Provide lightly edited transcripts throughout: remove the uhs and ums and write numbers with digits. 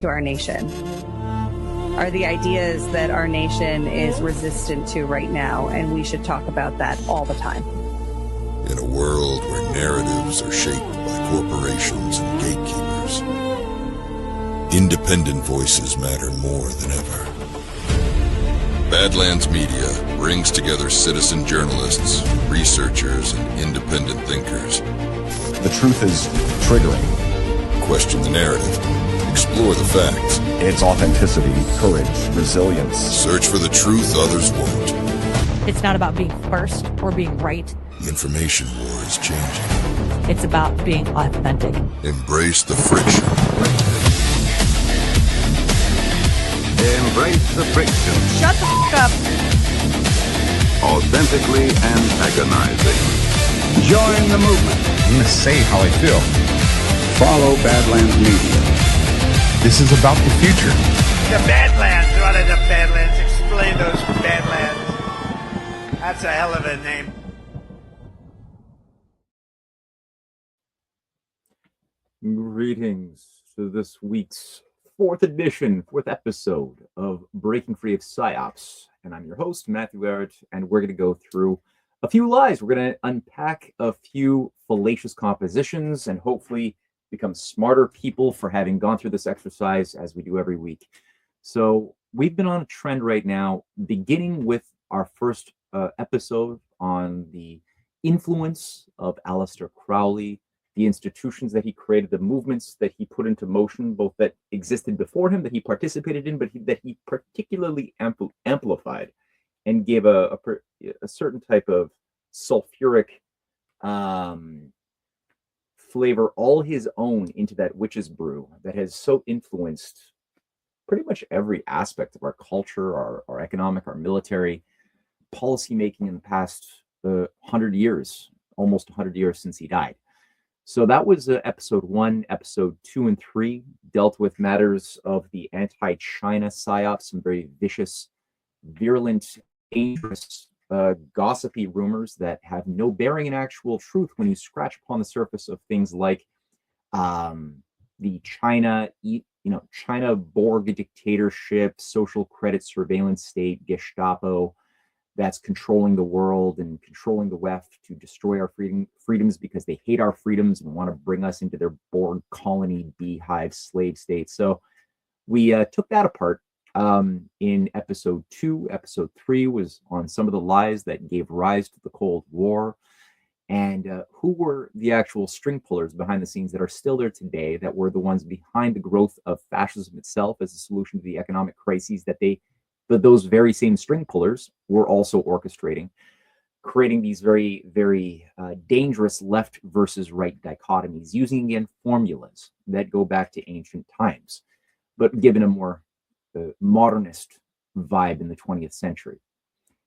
to our nation are the ideas that our nation is resistant to right now, and we should talk about that all the time. In a world where narratives are shaped by corporations and gatekeepers, independent voices matter more than ever. Badlands Media brings together citizen journalists, researchers, and independent thinkers. The truth is triggering. Question the narrative. Explore the facts. It's authenticity, courage, resilience. Search for the truth others won't. It's not about being first or being right. The information war is changing. It's about being authentic. Embrace the friction. Embrace the friction. Shut the f*** up. Authentically antagonizing. Join the movement. I'm going to say how I feel. Follow Badlands Media. This is about the future. The Badlands. What are the Badlands? Explain those Badlands. That's a hell of a name. Greetings to this week's fourth episode of Breaking Free of Psyops. And I'm your host, Matthew Ehret, and we're going to go through a few lies. We're going to unpack a few fallacious compositions and hopefully become smarter people for having gone through this exercise as we do every week. So we've been on a trend right now, beginning with our first episode on the influence of Aleister Crowley, the institutions that he created, the movements that he put into motion, both that existed before him, that he participated in, but that he particularly amplified and gave a certain type of sulfuric flavor all his own into that witch's brew that has so influenced pretty much every aspect of our culture, our economic, our military, policy making in the past 100 years, almost 100 years since he died. So that was episode 1. Episode 2 and 3 dealt with matters of the anti-China psyops, some very vicious, virulent, dangerous, gossipy rumors that have no bearing in actual truth when you scratch upon the surface of things like the China Borg dictatorship, social credit surveillance state, Gestapo, that's controlling the world and controlling the West to destroy our freedoms because they hate our freedoms and want to bring us into their Borg colony, beehive, slave state. So we took that apart. In episode 2, episode 3 was on some of the lies that gave rise to the Cold War, and who were the actual string pullers behind the scenes that are still there today, that were the ones behind the growth of fascism itself as a solution to the economic crises that those very same string pullers were also orchestrating, creating these very, very dangerous left versus right dichotomies, using again formulas that go back to ancient times, but given a more modernist vibe in the 20th century.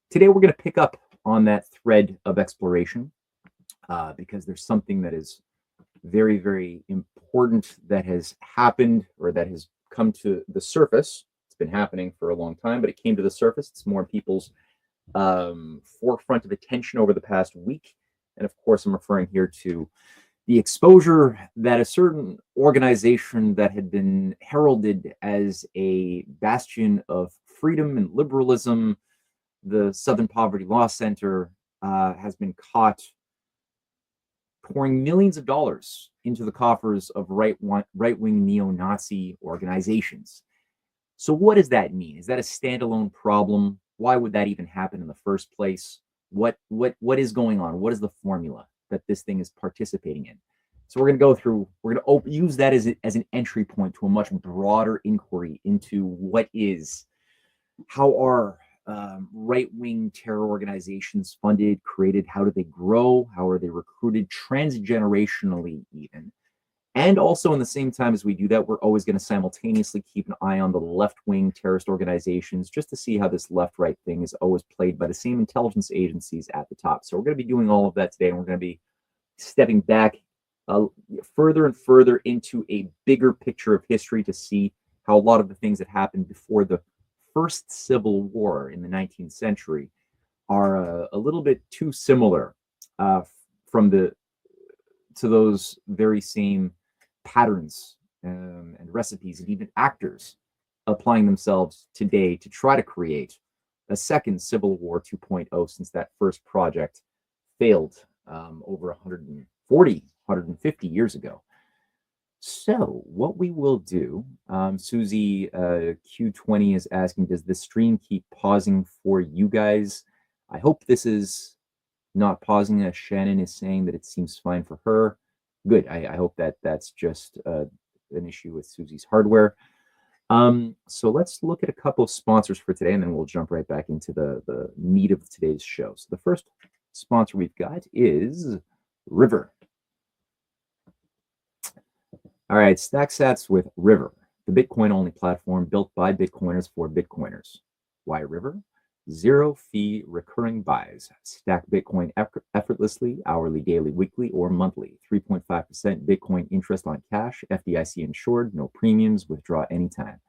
Today, we're going to pick up on that thread of exploration because there's something that is very, very important that has happened or that has come to the surface. It's been happening for a long time, but it came to the surface. It's more in people's forefront of attention over the past week. And of course, I'm referring here to the exposure that a certain organization that had been heralded as a bastion of freedom and liberalism, the Southern Poverty Law Center, has been caught pouring millions of dollars into the coffers of right-wing neo-Nazi organizations. So what does that mean? Is that a standalone problem? Why would that even happen in the first place? What is going on? What is the formula that this thing is participating in? So we're going to use that as an entry point to a much broader inquiry into how are right-wing terror organizations funded, created, how do they grow, how are they recruited transgenerationally even. And also in the same time as we do that, we're always going to simultaneously keep an eye on the left-wing terrorist organizations just to see how this left-right thing is always played by the same intelligence agencies at the top. So we're going to be doing all of that today, and we're going to be stepping back further and further into a bigger picture of history to see how a lot of the things that happened before the first Civil War in the 19th century are a little bit too similar to those very same patterns and recipes, and even actors applying themselves today to try to create a second Civil War 2.0, since that first project failed over 140, 150 years ago. So what we will do, Susie Q20 is asking, does the stream keep pausing for you guys? I hope this is not pausing, as Shannon is saying that it seems fine for her. Good. I hope that that's just an issue with Susie's hardware. So let's look at a couple of sponsors for today, and then we'll jump right back into the meat of today's show. So the first sponsor we've got is River. All right, StackSats with River, the Bitcoin-only platform built by Bitcoiners for Bitcoiners. Why River? Zero-fee recurring buys. Stack Bitcoin effortlessly, hourly, daily, weekly, or monthly. 3.5% Bitcoin interest on cash, FDIC insured, no premiums, withdraw anytime.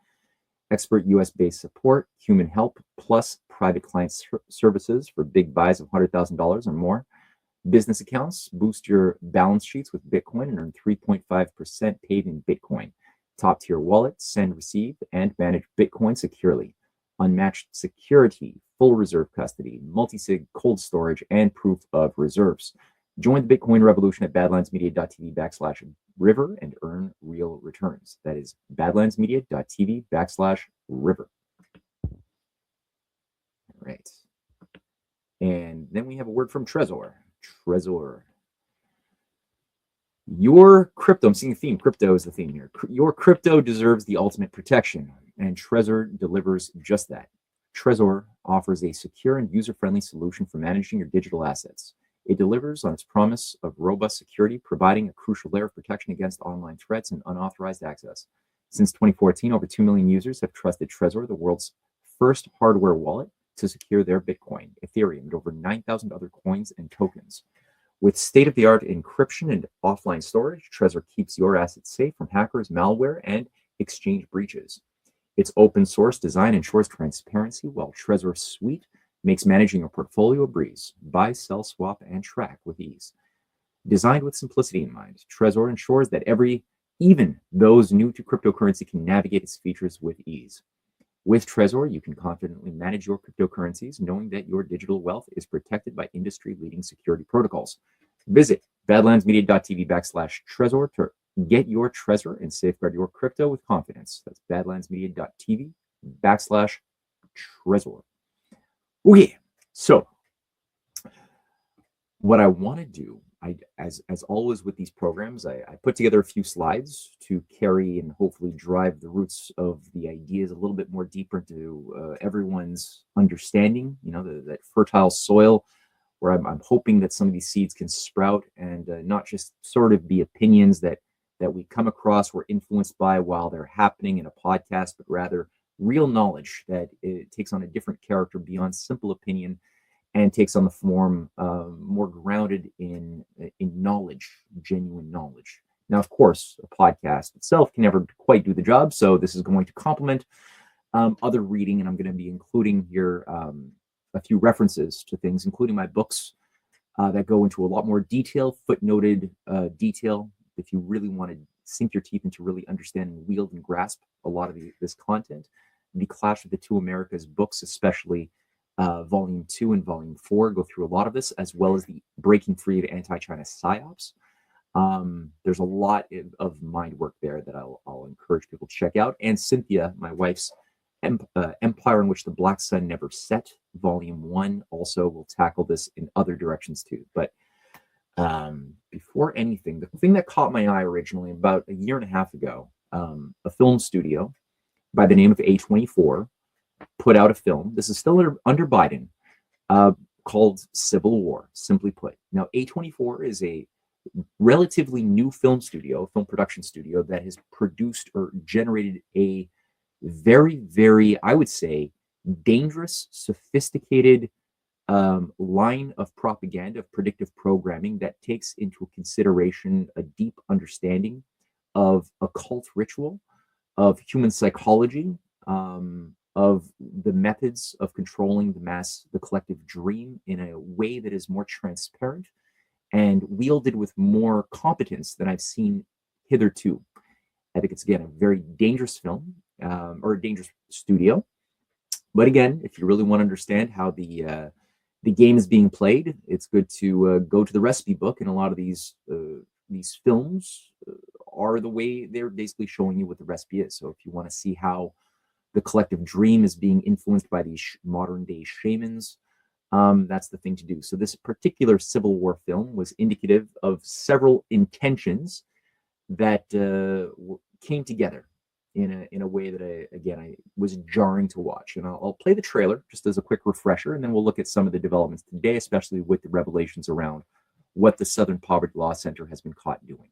Expert US-based support, human help, plus private client services for big buys of $100,000 or more. Business accounts, boost your balance sheets with Bitcoin and earn 3.5% paid in Bitcoin. Top tier wallet, send, receive, and manage Bitcoin securely. Unmatched security, full reserve custody, multi-sig cold storage, and proof of reserves. Join the Bitcoin revolution at badlandsmedia.tv/river and earn real returns. That is badlandsmedia.tv/river. All right. And then we have a word from Trezor. Trezor. Your crypto, I'm seeing a theme, crypto is the theme here. Your crypto deserves the ultimate protection, and Trezor delivers just that. Trezor offers a secure and user-friendly solution for managing your digital assets. It delivers on its promise of robust security, providing a crucial layer of protection against online threats and unauthorized access. Since 2014, over 2 million users have trusted Trezor, the world's first hardware wallet, to secure their Bitcoin, Ethereum, and over 9,000 other coins and tokens. With state-of-the-art encryption and offline storage, Trezor keeps your assets safe from hackers, malware, and exchange breaches. Its open-source design ensures transparency, while Trezor Suite makes managing a portfolio a breeze. Buy, sell, swap, and track with ease. Designed with simplicity in mind, Trezor ensures that even those new to cryptocurrency can navigate its features with ease. With Trezor, you can confidently manage your cryptocurrencies, knowing that your digital wealth is protected by industry-leading security protocols. Visit badlandsmedia.tv/Trezor to get your Trezor and safeguard your crypto with confidence. That's badlandsmedia.tv/Trezor. Okay, so what I want to do, as always with these programs, I put together a few slides to carry and hopefully drive the roots of the ideas a little bit more deeper into everyone's understanding, that fertile soil where I'm hoping that some of these seeds can sprout and not just sort of be opinions that we come across, we're influenced by while they're happening in a podcast, but rather real knowledge that it takes on a different character beyond simple opinion and takes on the form more grounded in knowledge, genuine knowledge. Now, of course, a podcast itself can never quite do the job, so this is going to complement other reading, and I'm going to be including here a few references to things, including my books that go into a lot more detail, footnoted detail, if you really want to sink your teeth into really understand and wield and grasp a lot of this content. The Clash of the Two Americas books, especially Volume 2 and Volume 4, go through a lot of this, as well as the Breaking Free of Anti-China Psyops. There's a lot of mind work there that I'll encourage people to check out. And Cynthia, my wife's Empire in Which the Black Sun Never Set, Volume 1, also will tackle this in other directions too. But before anything, the thing that caught my eye originally about a year and a half ago, a film studio by the name of A24 put out a film. This is still under Biden, called Civil War, simply put. Now, A24 is a relatively new film production studio that has produced or generated a very, very, I would say, dangerous, sophisticated line of propaganda, of predictive programming that takes into consideration a deep understanding of occult ritual, of human psychology, of the methods of controlling the collective dream in a way that is more transparent and wielded with more competence than I've seen hitherto. I think it's, again, a very dangerous film, or a dangerous studio. But again, if you really want to understand how the game is being played, it's good to go to the recipe book. And a lot of these films are the way they're basically showing you what the recipe is. So if you want to see how the collective dream is being influenced by these modern day shamans, that's the thing to do. So this particular Civil War film was indicative of several intentions that came together in a way that I was jarring to watch. And I'll play the trailer just as a quick refresher, and then we'll look at some of the developments today, especially with the revelations around what the Southern Poverty Law Center has been caught doing.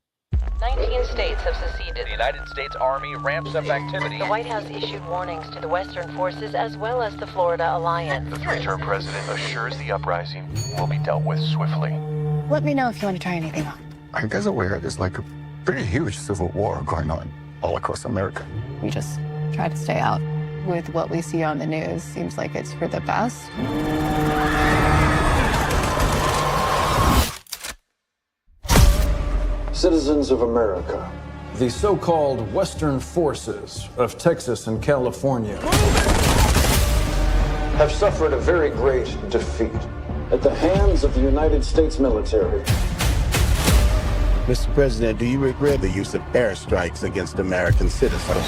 19 states have seceded. The United States Army ramps up activity. The White House issued warnings to the Western forces as well as the Florida Alliance. The three-term president assures the uprising will be dealt with swiftly. Let me know if you want to try anything on. Are you guys aware there's like a pretty huge civil war going on all across America? We just try to stay out. With what we see on the news, seems like it's for the best. Citizens of America, the so-called Western forces of Texas and California have suffered a very great defeat at the hands of the United States military. Mr. President, do you regret the use of airstrikes against American citizens?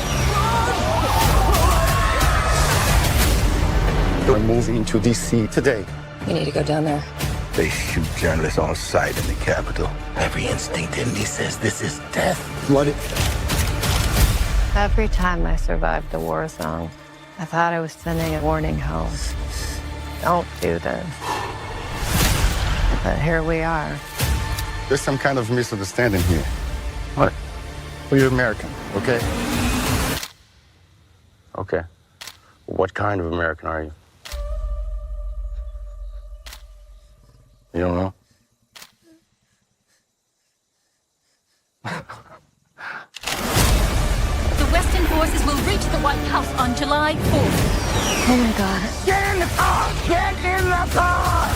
We're moving to D.C. today. We need to go down there. They shoot journalists on sight in the Capitol. Every instinct in me says this is death. Blooded. Every time I survived a war zone, I thought I was sending a warning home. Don't do this. But here we are. There's some kind of misunderstanding here. What? Well, you're American, okay? Okay. What kind of American are you? You don't know? The Western forces will reach the White House on July 4th. Oh my God. Get in the car! Get in the car!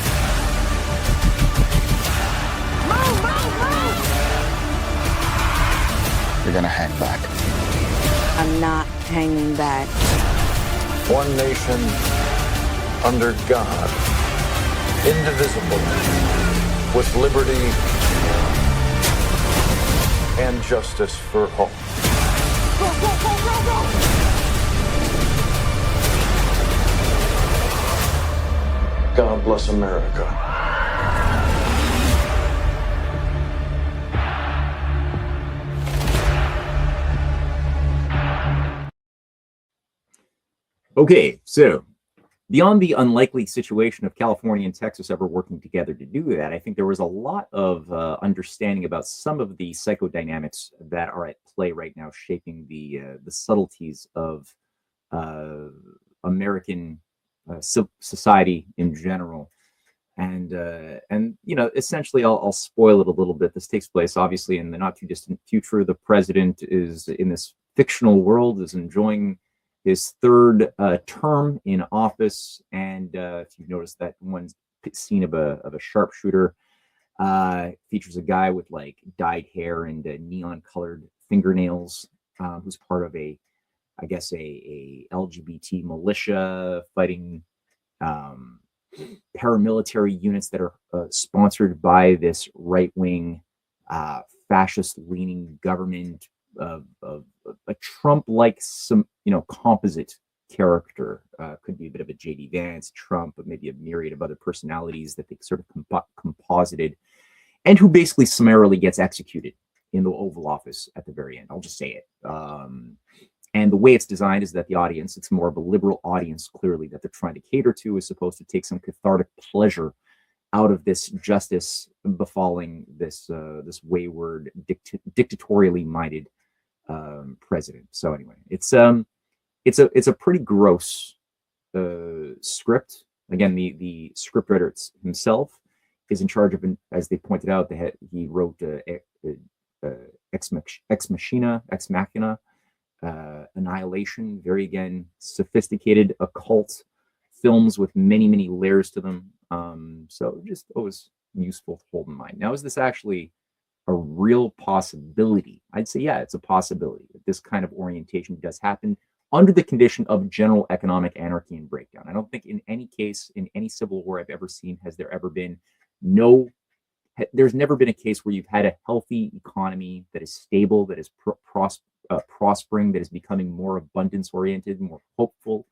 Move, move, move! You're gonna hang back. I'm not hanging back. One nation under God, indivisible, with liberty and justice for all. Go, go, go, go, go! God bless America. Okay, so beyond the unlikely situation of California and Texas ever working together to do that, I think there was a lot of understanding about some of the psychodynamics that are at play right now, shaping the subtleties of American society in general. And essentially, I'll spoil it a little bit. This takes place, obviously, in the not too distant future. The president is in this fictional world, is enjoying his third term in office, and if you've noticed that one scene of a sharpshooter, features a guy with like dyed hair and neon colored fingernails, who's part of a LGBT militia fighting paramilitary units that are sponsored by this right-wing fascist-leaning government of a Trump-like composite character. Could be a bit of a J.D. Vance, Trump, but maybe a myriad of other personalities that they sort of composited, and who basically summarily gets executed in the Oval Office at the very end. I'll just say it. And the way it's designed is that the audience, it's more of a liberal audience, clearly, that they're trying to cater to, is supposed to take some cathartic pleasure out of this justice befalling this wayward, dictatorially minded president. So anyway, it's a pretty gross script. Again, the scriptwriter himself is in charge of, as they pointed out, he wrote Ex Machina, Annihilation, very, again, sophisticated occult films with many layers to them. So just always useful to hold in mind. Now, is this actually a real possibility. I'd say, yeah, it's a possibility that this kind of orientation does happen under the condition of general economic anarchy and breakdown. I don't think in any case, in any civil war I've ever seen, has there ever been there's never been a case where you've had a healthy economy that is stable, that is prospering, that is becoming more abundance oriented, more hopeful.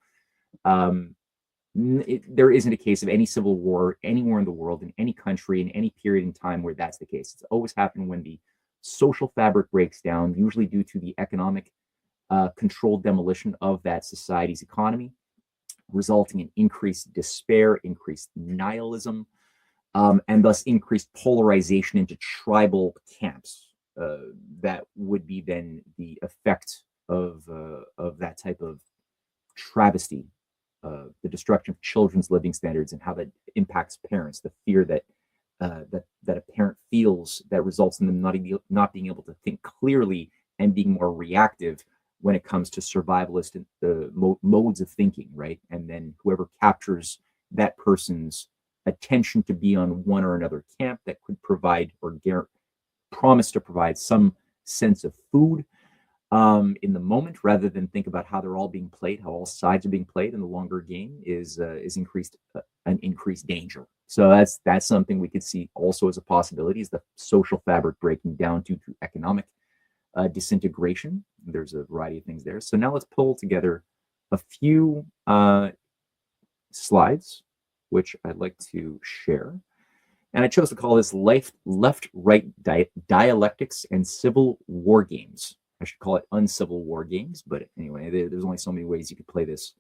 There isn't a case of any civil war anywhere in the world, in any country, in any period in time where that's the case. It's always happened when the social fabric breaks down, usually due to the economic controlled demolition of that society's economy, resulting in increased despair, increased nihilism, and thus increased polarization into tribal camps. That would be then the effect of that type of travesty. The destruction of children's living standards and how that impacts parents, the fear that a parent feels that results in them not being able to think clearly and being more reactive when it comes to survivalist modes of thinking, right? And then whoever captures that person's attention to be on one or another camp that could provide or promise to provide some sense of food in the moment, rather than think about how they're all being played, how all sides are being played in the longer game, is an increased danger. So that's something we could see also as a possibility, is the social fabric breaking down due to economic disintegration. There's a variety of things there. So now let's pull together a few slides, which I'd like to share. And I chose to call this left-right dialectics and civil war games. I should call it uncivil war games, but anyway, there's only so many ways you could play this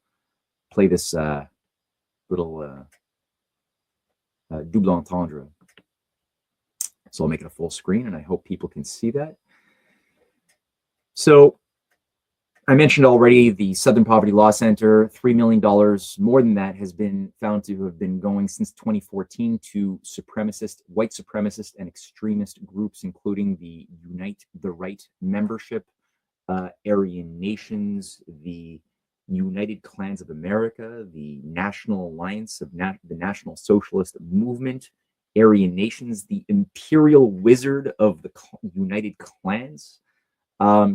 little double entendre. So I'll make it a full screen, and I hope people can see that. So I mentioned already the Southern Poverty Law Center, $3 million, more than that, has been found to have been going since 2014 to white supremacist and extremist groups, including the Unite the Right membership, Aryan Nations, the United Clans of America, the National Alliance of the National Socialist Movement, Aryan Nations, the Imperial Wizard of the United Clans,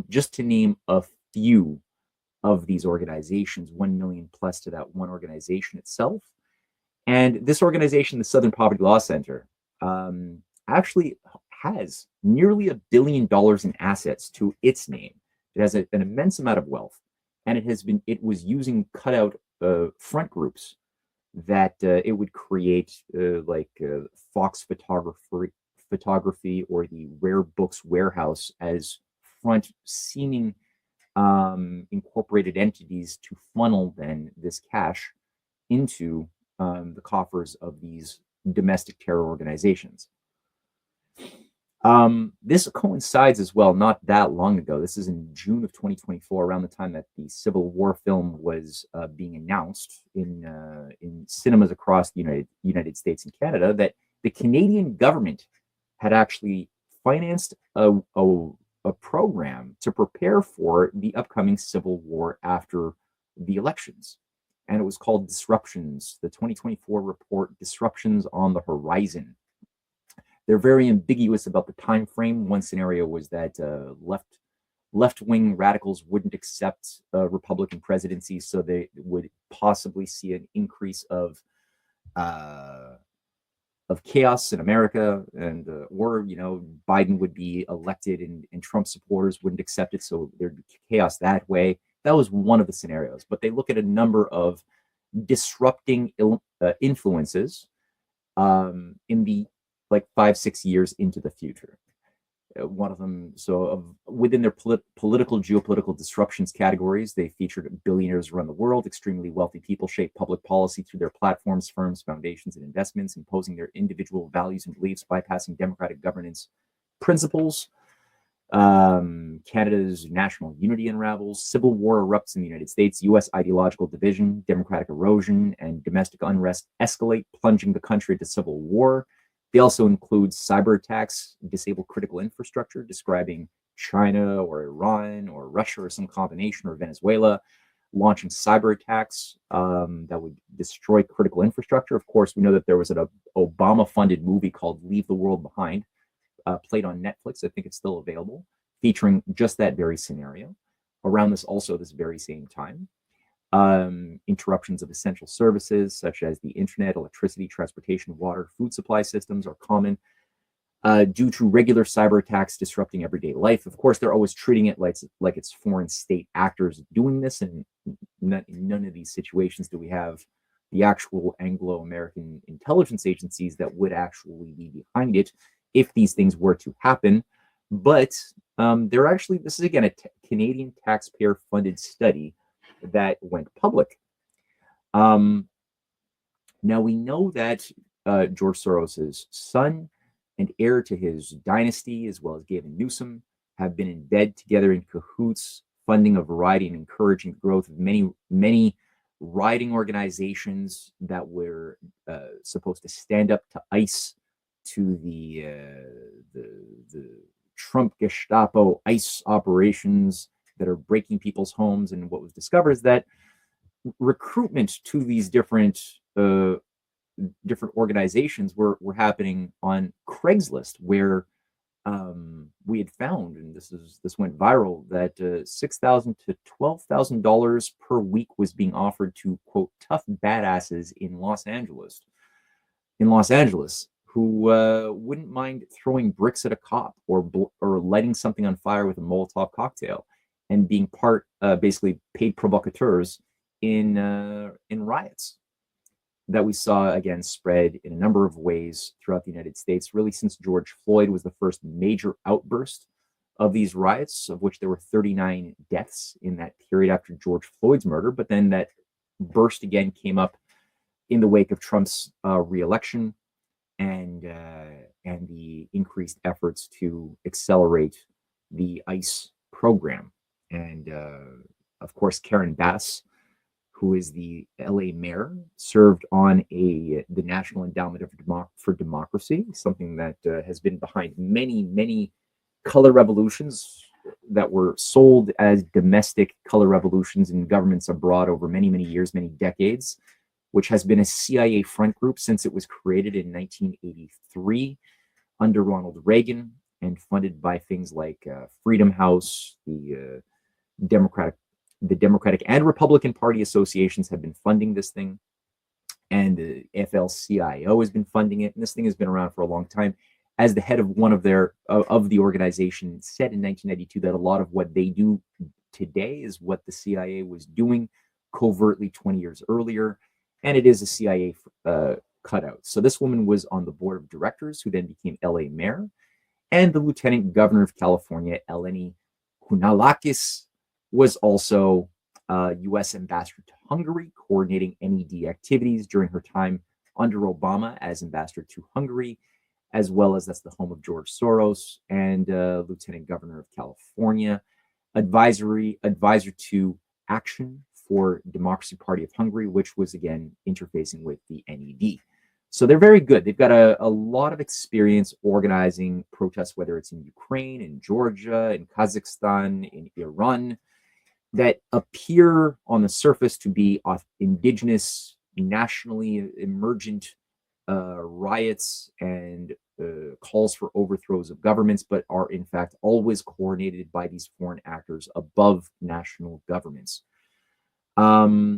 just to name a few of these organizations, 1 million plus to that one organization itself. And this organization, the Southern Poverty Law Center, actually has nearly $1 billion in assets to its name. It has an immense amount of wealth, and it was using cutout front groups that it would create, like Fox Photography or the Rare Books Warehouse, as front seeming incorporated entities to funnel then this cash into the coffers of these domestic terror organizations. This coincides as well, not that long ago. This is in June of 2024, around the time that the Civil War film was being announced in cinemas across the United States and Canada, that the Canadian government had actually financed a program to prepare for the upcoming civil war after the elections. And it was called Disruptions, the 2024 report, Disruptions on the Horizon. They're very ambiguous about the time frame. One scenario was that left-wing radicals wouldn't accept a Republican presidency, so they would possibly see an increase of chaos in America, and or Biden would be elected and Trump supporters wouldn't accept it, so there'd be chaos that way. That was one of the scenarios, but they look at a number of disrupting influences in the 5-6 years into the future. One of them, within their political, geopolitical disruptions categories, they featured billionaires around the world. Extremely wealthy people shape public policy through their platforms, firms, foundations, and investments, imposing their individual values and beliefs, bypassing democratic governance principles. Canada's national unity unravels. Civil war erupts in the United States. U.S. ideological division, democratic erosion, and domestic unrest escalate, plunging the country into civil war. They also include cyber attacks, disable critical infrastructure, describing China or Iran or Russia or some combination, or Venezuela, launching cyber attacks that would destroy critical infrastructure. Of course, we know that there was an Obama-funded movie called Leave the World Behind, played on Netflix. I think it's still available, featuring just that very scenario. Around this very same time, interruptions of essential services such as the internet, electricity, transportation, water, food supply systems are common due to regular cyber attacks disrupting everyday life. Of course, they're always treating it like it's foreign state actors doing this, and in none of these situations do we have the actual Anglo-American intelligence agencies that would actually be behind it if these things were to happen. But this is again a Canadian taxpayer-funded study that went public. Now we know that George Soros's son and heir to his dynasty, as well as Gavin Newsom, have been in bed together in cahoots, funding a variety and encouraging the growth of many riding organizations that were supposed to stand up to ICE, to the Trump Gestapo ICE operations that are breaking people's homes. And what was discovered is that recruitment to these different organizations were happening on Craigslist, where we had found, and this went viral, that $6,000 to $12,000 per week was being offered to, quote, tough badasses in Los Angeles, who wouldn't mind throwing bricks at a cop or lighting something on fire with a Molotov cocktail, and being basically paid provocateurs in riots that we saw again spread in a number of ways throughout the United States, really since George Floyd was the first major outburst of these riots, of which there were 39 deaths in that period after George Floyd's murder. But then that burst again came up in the wake of Trump's re-election and the increased efforts to accelerate the ICE program. And of course, Karen Bass, who is the LA mayor, served on the National Endowment for Democracy, something that has been behind many color revolutions that were sold as domestic color revolutions in governments abroad over many years, many decades, which has been a CIA front group since it was created in 1983 under Ronald Reagan, and funded by things like Freedom House, the Democratic and Republican Party associations have been funding this thing, and the AFL-CIO has been funding it. And this thing has been around for a long time. As the head of one of the organization said in 1992 that a lot of what they do today is what the CIA was doing covertly 20 years earlier, and it is a CIA cutout. So this woman was on the board of directors, who then became LA mayor, and the lieutenant governor of California, Eleni Kounalakis, was also U.S. ambassador to Hungary, coordinating NED activities during her time under Obama as ambassador to Hungary, as well as that's the home of George Soros, and lieutenant governor of California, advisor to Action for Democracy Party of Hungary, which was again interfacing with the NED. So they're very good. They've got a lot of experience organizing protests, whether it's in Ukraine, in Georgia, in Kazakhstan, in Iran, that appear on the surface to be indigenous, nationally emergent riots and calls for overthrows of governments, but are in fact always coordinated by these foreign actors above national governments. Yeah,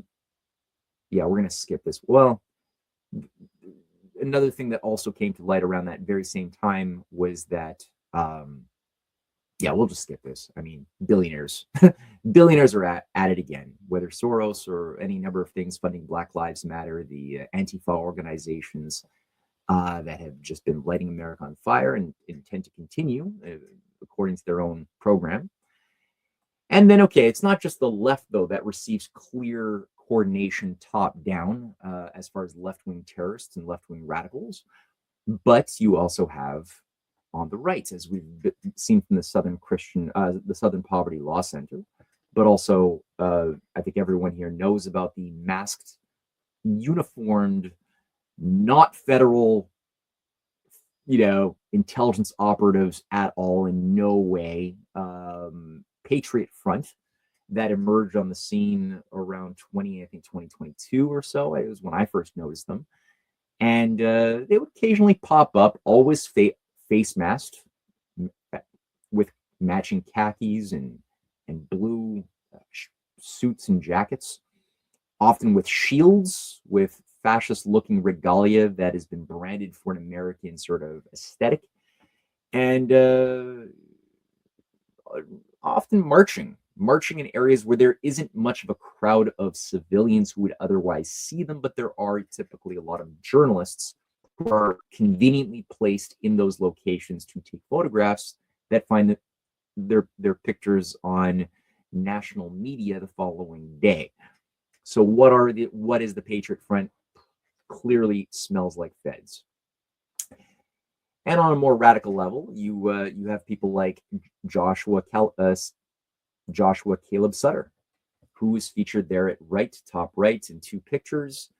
we're going to skip this. Well, another thing that also came to light around that very same time was that, yeah, we'll just skip this. I mean, billionaires are at it again, whether Soros or any number of things funding Black Lives Matter, the Antifa organizations that have just been lighting America on fire and intend to continue according to their own program. And then, okay, it's not just the left, though, that receives clear coordination top down as far as left-wing terrorists and left-wing radicals, but you also have on the right, as we've seen from the Southern Poverty Law Center, but also I think everyone here knows about the masked, uniformed, not federal, intelligence operatives at all, in no way, Patriot Front that emerged on the scene around 2022 or so. It was when I first noticed them. And they would occasionally pop up, always face masked, matching khakis and blue suits and jackets, often with shields, with fascist-looking regalia that has been branded for an American sort of aesthetic, and often marching in areas where there isn't much of a crowd of civilians who would otherwise see them, but there are typically a lot of journalists who are conveniently placed in those locations to take photographs that find their pictures on national media the following day. So what is the Patriot Front? Clearly smells like feds. And on a more radical level, you have people like Joshua Caleb Sutter, who is featured there at top right in two pictures,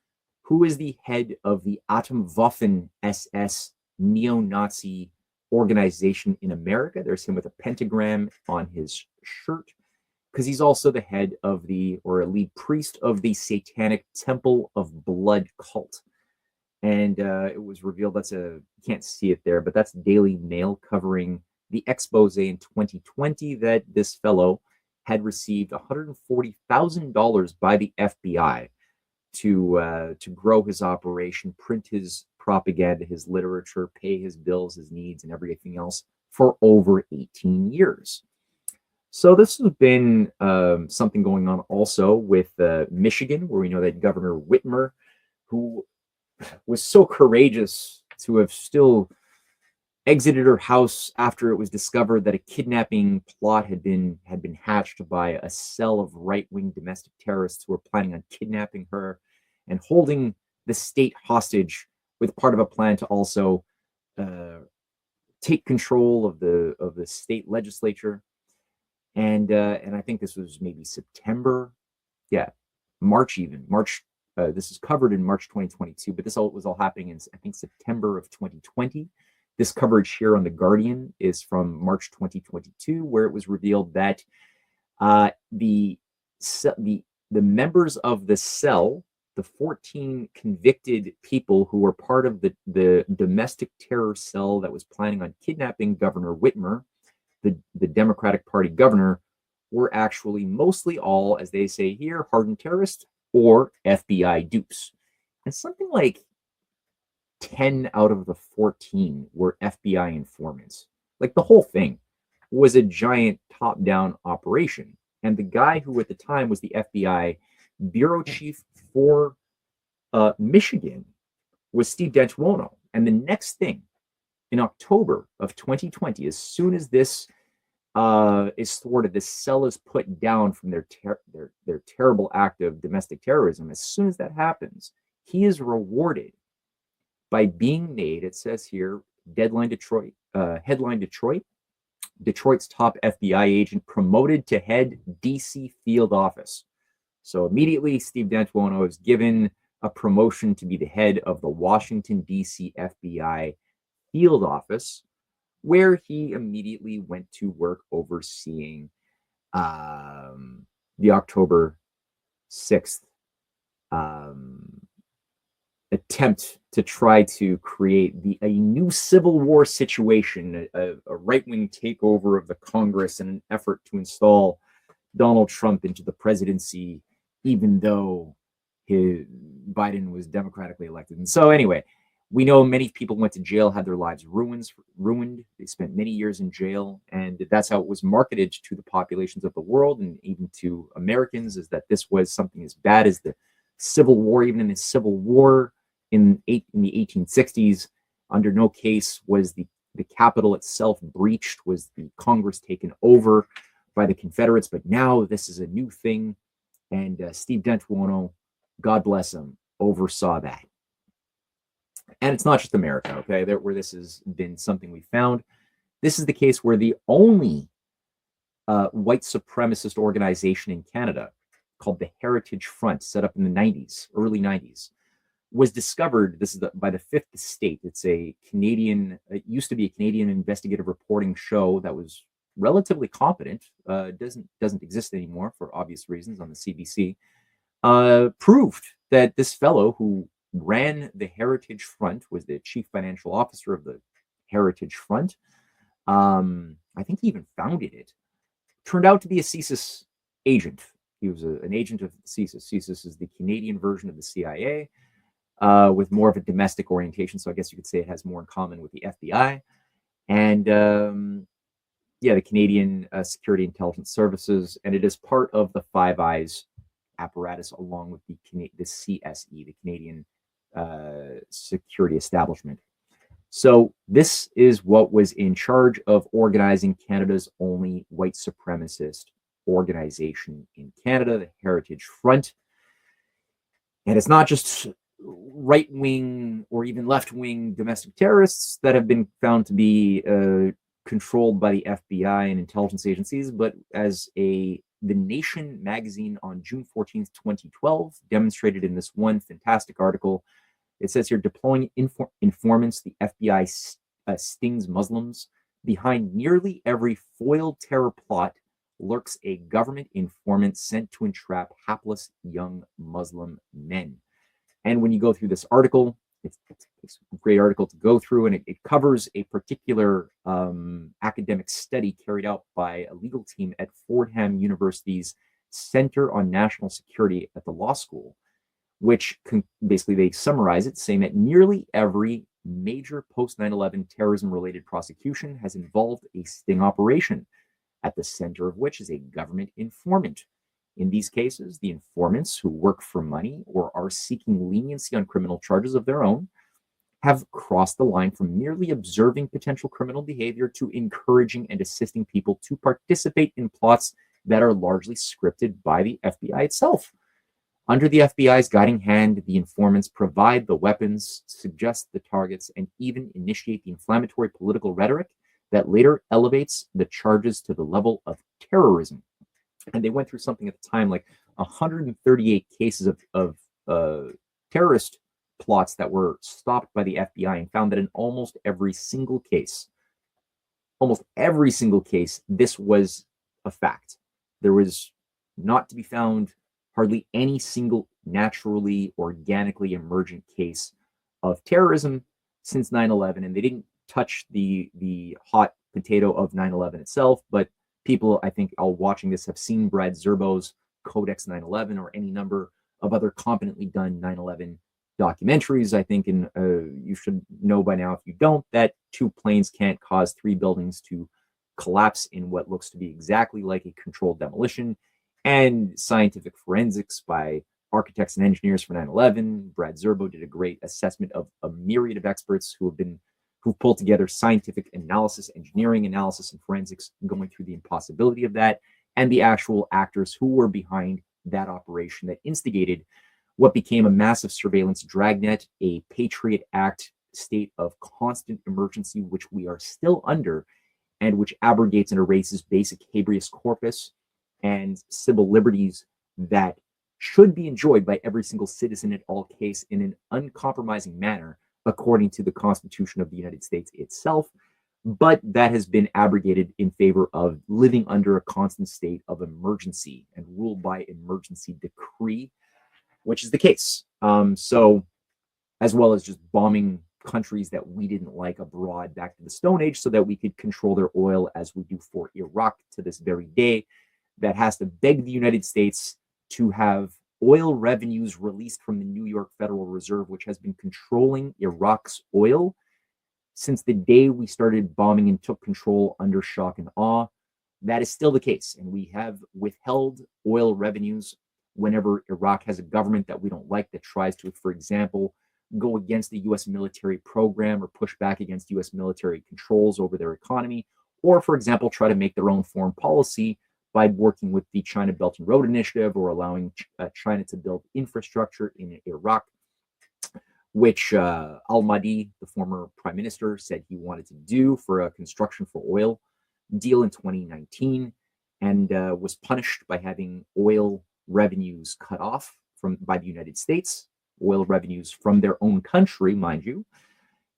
who is the head of the Atomwaffen SS neo-Nazi organization in America. There's him with a pentagram on his shirt, because he's also the head of or a lead priest of the Satanic Temple of Blood cult. And it was revealed, you can't see it there, but that's Daily Mail covering the expose in 2020 that this fellow had received $140,000 by the FBI to grow his operation, print his propaganda, his literature, pay his bills, his needs, and everything else for over 18 years. So this has been something going on also with Michigan, where we know that Governor Whitmer, who was so courageous to have still exited her house after it was discovered that a kidnapping plot had been hatched by a cell of right-wing domestic terrorists who were planning on kidnapping her and holding the state hostage, with part of a plan to also take control of the state legislature. And I think this was maybe September, March. This is covered in March 2022, but this was all happening in, I think, September of 2020. This coverage here on The Guardian is from March 2022, where it was revealed that the members of the cell, the 14 convicted people who were part of the domestic terror cell that was planning on kidnapping Governor Whitmer, the Democratic Party governor, were actually mostly all, as they say here, hardened terrorists or FBI dupes. And something like 10 out of the 14 were FBI informants. Like, the whole thing was a giant top-down operation. And the guy who at the time was the FBI bureau chief for Michigan was Steve D'Antuono. And the next thing, in October of 2020, as soon as this is thwarted, this cell is put down from their terrible act of domestic terrorism, as soon as that happens, he is rewarded by being made, it says here, headline Detroit's top FBI agent promoted to head DC field office. So immediately, Steve D'Antuono is given a promotion to be the head of the Washington, DC FBI field office, where he immediately went to work overseeing the October 6th attempt to try to create a new civil war situation, a right-wing takeover of the Congress in an effort to install Donald Trump into the presidency, even though Biden was democratically elected. And so anyway, we know many people went to jail, had their lives ruined. They spent many years in jail, and that's how it was marketed to the populations of the world and even to Americans, is that this was something as bad as the Civil War. Even in the Civil War in the 1860s, under no case was the Capitol itself breached, was the Congress taken over by the Confederates. But now this is a new thing, and Steve D'Antuono, God bless him, oversaw that. And it's not just America, okay, where this has been something we found. This is the case where the only white supremacist organization in Canada, called the Heritage Front, set up in the early 90s, was discovered. This is by the Fifth Estate. It's it used to be a Canadian investigative reporting show that was relatively competent. Doesn't exist anymore for obvious reasons on the CBC. Proved that this fellow who ran the Heritage Front, was the chief financial officer of the Heritage Front, I think he even founded it, turned out to be a CSIS agent. He was an agent of CSIS. CSIS is the Canadian version of the CIA, with more of a domestic orientation. So I guess you could say it has more in common with the FBI. And the Canadian Security Intelligence Services. And it is part of the Five Eyes apparatus, along with the CSE, the Canadian Security Establishment. So this is what was in charge of organizing Canada's only white supremacist organization in Canada, the Heritage Front. And it's not just right-wing or even left-wing domestic terrorists that have been found to be controlled by the FBI and intelligence agencies, but as The Nation magazine on June 14th, 2012 demonstrated in this one fantastic article. It says here, deploying informants, the FBI stings Muslims. Behind nearly every foiled terror plot lurks a government informant sent to entrap hapless young Muslim men. And when you go through this article, it's a great article to go through, and it covers a particular academic study carried out by a legal team at Fordham University's Center on National Security at the law school, which basically they summarize it, saying that nearly every major post 9/11 terrorism-related prosecution has involved a sting operation, at the center of which is a government informant. In these cases, the informants, who work for money or are seeking leniency on criminal charges of their own, have crossed the line from merely observing potential criminal behavior to encouraging and assisting people to participate in plots that are largely scripted by the FBI itself. Under the FBI's guiding hand, the informants provide the weapons, suggest the targets, and even initiate the inflammatory political rhetoric that later elevates the charges to the level of terrorism. And they went through something at the time like 138 cases of terrorist plots that were stopped by the FBI, and found that in almost every single case, this was a fact. There was not to be found hardly any single naturally, organically emergent case of terrorism since 9/11, and they didn't touch the hot potato of 9/11 itself, but people, I think, all watching this have seen Brad Zerbo's Codex 9/11 or any number of other competently done 9/11 documentaries. I think, and you should know by now, if you don't, that 2 planes can't cause 3 buildings to collapse in what looks to be exactly like a controlled demolition. And scientific forensics by architects and engineers for 9/11. Brad Zerbo did a great assessment of a myriad of experts who've pulled together scientific analysis, engineering analysis, and forensics, going through the impossibility of that, and the actual actors who were behind that operation that instigated what became a massive surveillance dragnet, a Patriot Act state of constant emergency, which we are still under, and which abrogates and erases basic habeas corpus and civil liberties that should be enjoyed by every single citizen in all case in an uncompromising manner, according to the Constitution of the United States itself. But that has been abrogated in favor of living under a constant state of emergency and ruled by emergency decree, which is the case. So, as well as just bombing countries that we didn't like abroad back to the Stone Age so that we could control their oil, as we do for Iraq to this very day, that has to beg the United States to have oil revenues released from the New York Federal Reserve, which has been controlling Iraq's oil since the day we started bombing and took control under shock and awe. That is still the case. And we have withheld oil revenues whenever Iraq has a government that we don't like, that tries to, for example, go against the U.S. military program or push back against U.S. military controls over their economy, or, for example, try to make their own foreign policy by working with the China Belt and Road Initiative, or allowing China to build infrastructure in Iraq, which al-Mahdi, the former prime minister, said he wanted to do for a construction for oil deal in 2019, and was punished by having oil revenues cut off by the United States, oil revenues from their own country, mind you,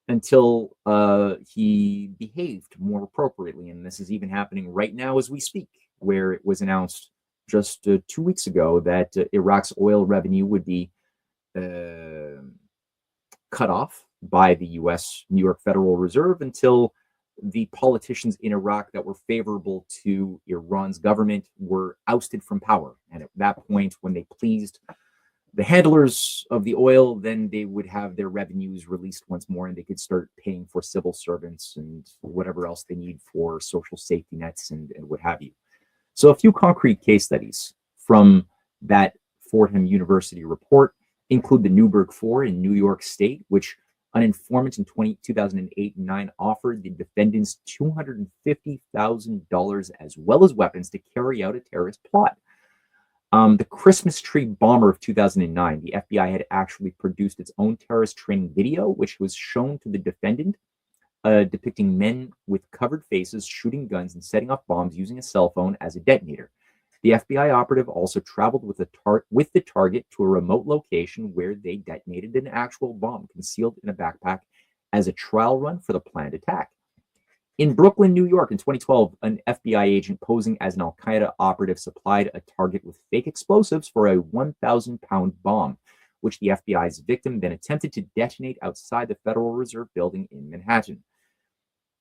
until he behaved more appropriately. And this is even happening right now as we speak, where it was announced just 2 weeks ago that Iraq's oil revenue would be cut off by the U.S. New York Federal Reserve until the politicians in Iraq that were favorable to Iran's government were ousted from power. And at that point, when they pleased the handlers of the oil, then they would have their revenues released once more and they could start paying for civil servants and whatever else they need for social safety nets and what have you. So a few concrete case studies from that Fordham University report include the Newburgh Four in New York State, which an informant in 2008 and 9 offered the defendants $250,000 as well as weapons to carry out a terrorist plot. The Christmas tree bomber of 2009, the FBI had actually produced its own terrorist training video, which was shown to the defendant, depicting men with covered faces shooting guns and setting off bombs using a cell phone as a detonator. The FBI operative also traveled with the target to a remote location where they detonated an actual bomb concealed in a backpack as a trial run for the planned attack. In Brooklyn, New York, in 2012, an FBI agent posing as an Al-Qaeda operative supplied a target with fake explosives for a 1,000-pound bomb, which the FBI's victim then attempted to detonate outside the Federal Reserve Building in Manhattan.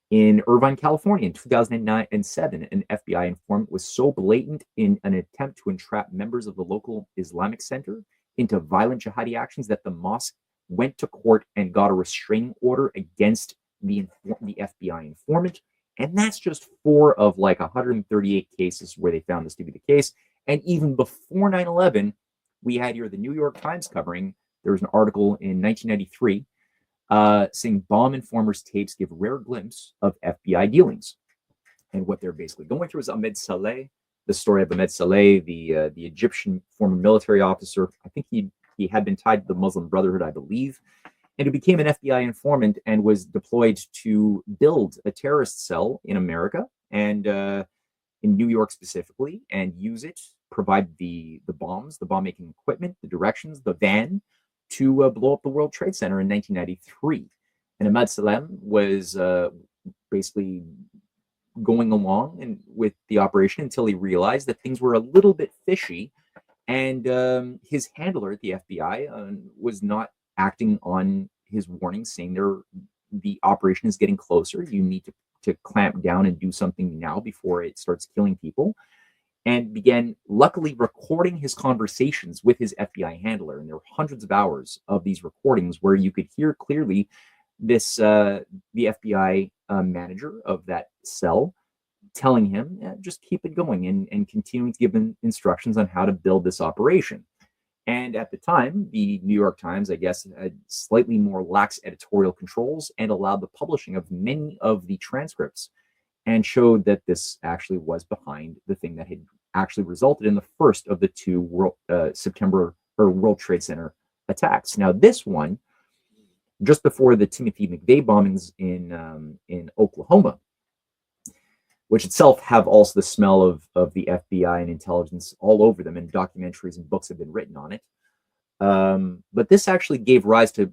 In Irvine, California, in 2009 and 7, an FBI informant was so blatant in an attempt to entrap members of the local Islamic Center into violent jihadi actions that the mosque went to court and got a restraining order against the FBI informant. And that's just 4 of like 138 cases where they found this to be the case. And even before 9/11, we had here the New York Times covering, there was an article in 1993 saying bomb informers' tapes give rare glimpse of FBI dealings. And what they're basically going through is Ahmed Saleh, the story of Ahmed Saleh, the Egyptian former military officer. I think he had been tied to the Muslim Brotherhood, I believe, and who became an FBI informant and was deployed to build a terrorist cell in America and in New York specifically, and use it, provide the bombs, the bomb-making equipment, the directions, the van, to blow up the World Trade Center in 1993. And Ahmad Salem was basically going along with the operation until he realized that things were a little bit fishy, and his handler at the FBI was not acting on his warnings, saying the operation is getting closer. You need to clamp down and do something now before it starts killing people. And began luckily recording his conversations with his FBI handler. And there were hundreds of hours of these recordings where you could hear clearly this the FBI manager of that cell telling him, just keep it going, and continuing to give him instructions on how to build this operation. And at the time, the New York Times, I guess, had slightly more lax editorial controls and allowed the publishing of many of the transcripts, and showed that this actually was behind the thing that had actually resulted in the first of the 2 World Trade Center attacks. Now, this one, just before the Timothy McVeigh bombings in Oklahoma, which itself have also the smell of the FBI and intelligence all over them, and documentaries and books have been written on it. But this actually gave rise to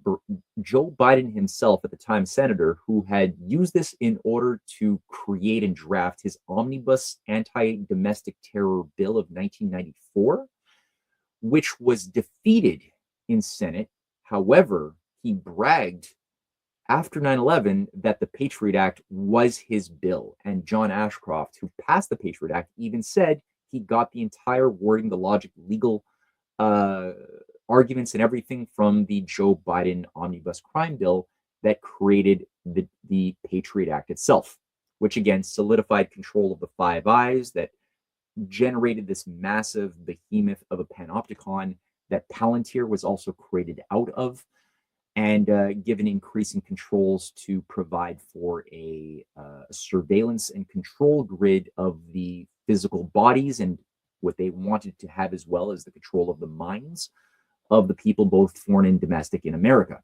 Joe Biden himself, at the time senator, who had used this in order to create and draft his omnibus anti-domestic terror bill of 1994, which was defeated in Senate. However, he bragged after 9/11 that the Patriot Act was his bill. And John Ashcroft, who passed the Patriot Act, even said he got the entire wording, the logic, legal arguments and everything from the Joe Biden omnibus crime bill that created the Patriot Act itself, which again solidified control of the Five Eyes, that generated this massive behemoth of a panopticon that Palantir was also created out of, and given increasing controls to provide for a surveillance and control grid of the physical bodies, and what they wanted to have as well as the control of the minds of the people, both foreign and domestic, in America.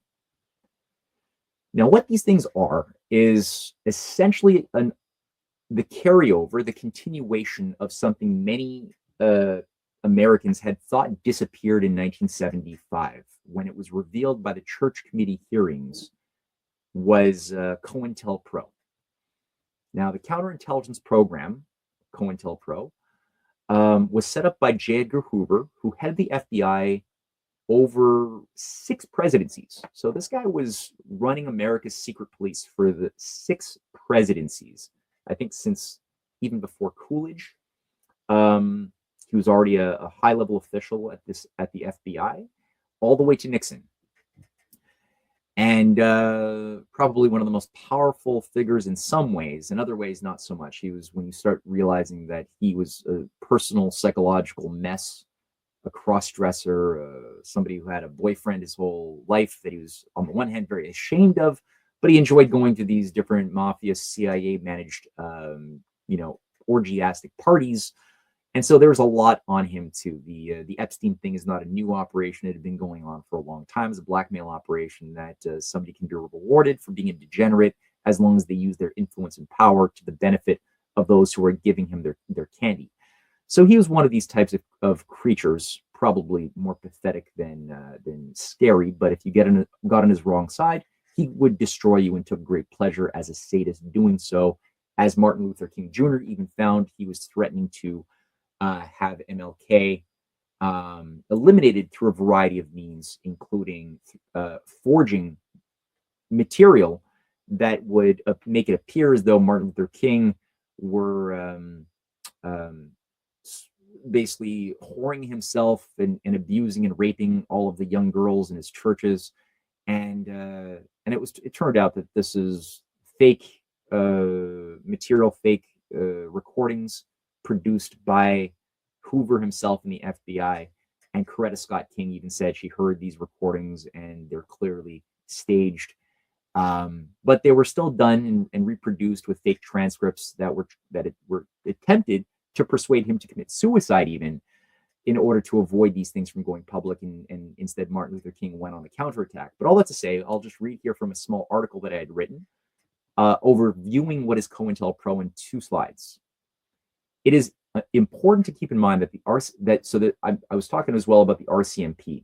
Now, what these things are is essentially the carryover, the continuation of something many Americans had thought disappeared in 1975, when it was revealed by the Church Committee hearings, was COINTELPRO. Now, the counterintelligence program, COINTELPRO, was set up by J. Edgar Hoover, who headed the FBI over 6 presidencies. So this guy was running America's secret police for the 6 presidencies. I think since even before Coolidge. He was already a high-level official at the FBI, all the way to Nixon. And probably one of the most powerful figures in some ways, in other ways not so much. He was, when you start realizing that he was a personal psychological mess, a cross-dresser, somebody who had a boyfriend his whole life that he was, on the one hand, very ashamed of, but he enjoyed going to these different mafia, CIA-managed, orgiastic parties. And so there was a lot on him too. The Epstein thing is not a new operation. It had been going on for a long time as a blackmail operation that somebody can be rewarded for being a degenerate as long as they use their influence and power to the benefit of those who are giving him their candy. So he was one of these types of creatures, probably more pathetic than scary. But if you got on his wrong side, he would destroy you and took great pleasure as a sadist doing so. As Martin Luther King Jr. even found, he was threatening to have MLK eliminated through a variety of means, including forging material that would make it appear as though Martin Luther King were basically whoring himself and abusing and raping all of the young girls in his churches, and it turned out that this is fake material, fake recordings produced by Hoover himself and the FBI. And Coretta Scott King even said she heard these recordings and they're clearly staged. But they were still done and reproduced with fake transcripts that were attempted to persuade him to commit suicide, even in order to avoid these things from going public. And instead, Martin Luther King went on the counterattack. But all that to say, I'll just read here from a small article that I had written, overviewing what is COINTELPRO in 2 slides. It is important to keep in mind that I was talking as well about the RCMP.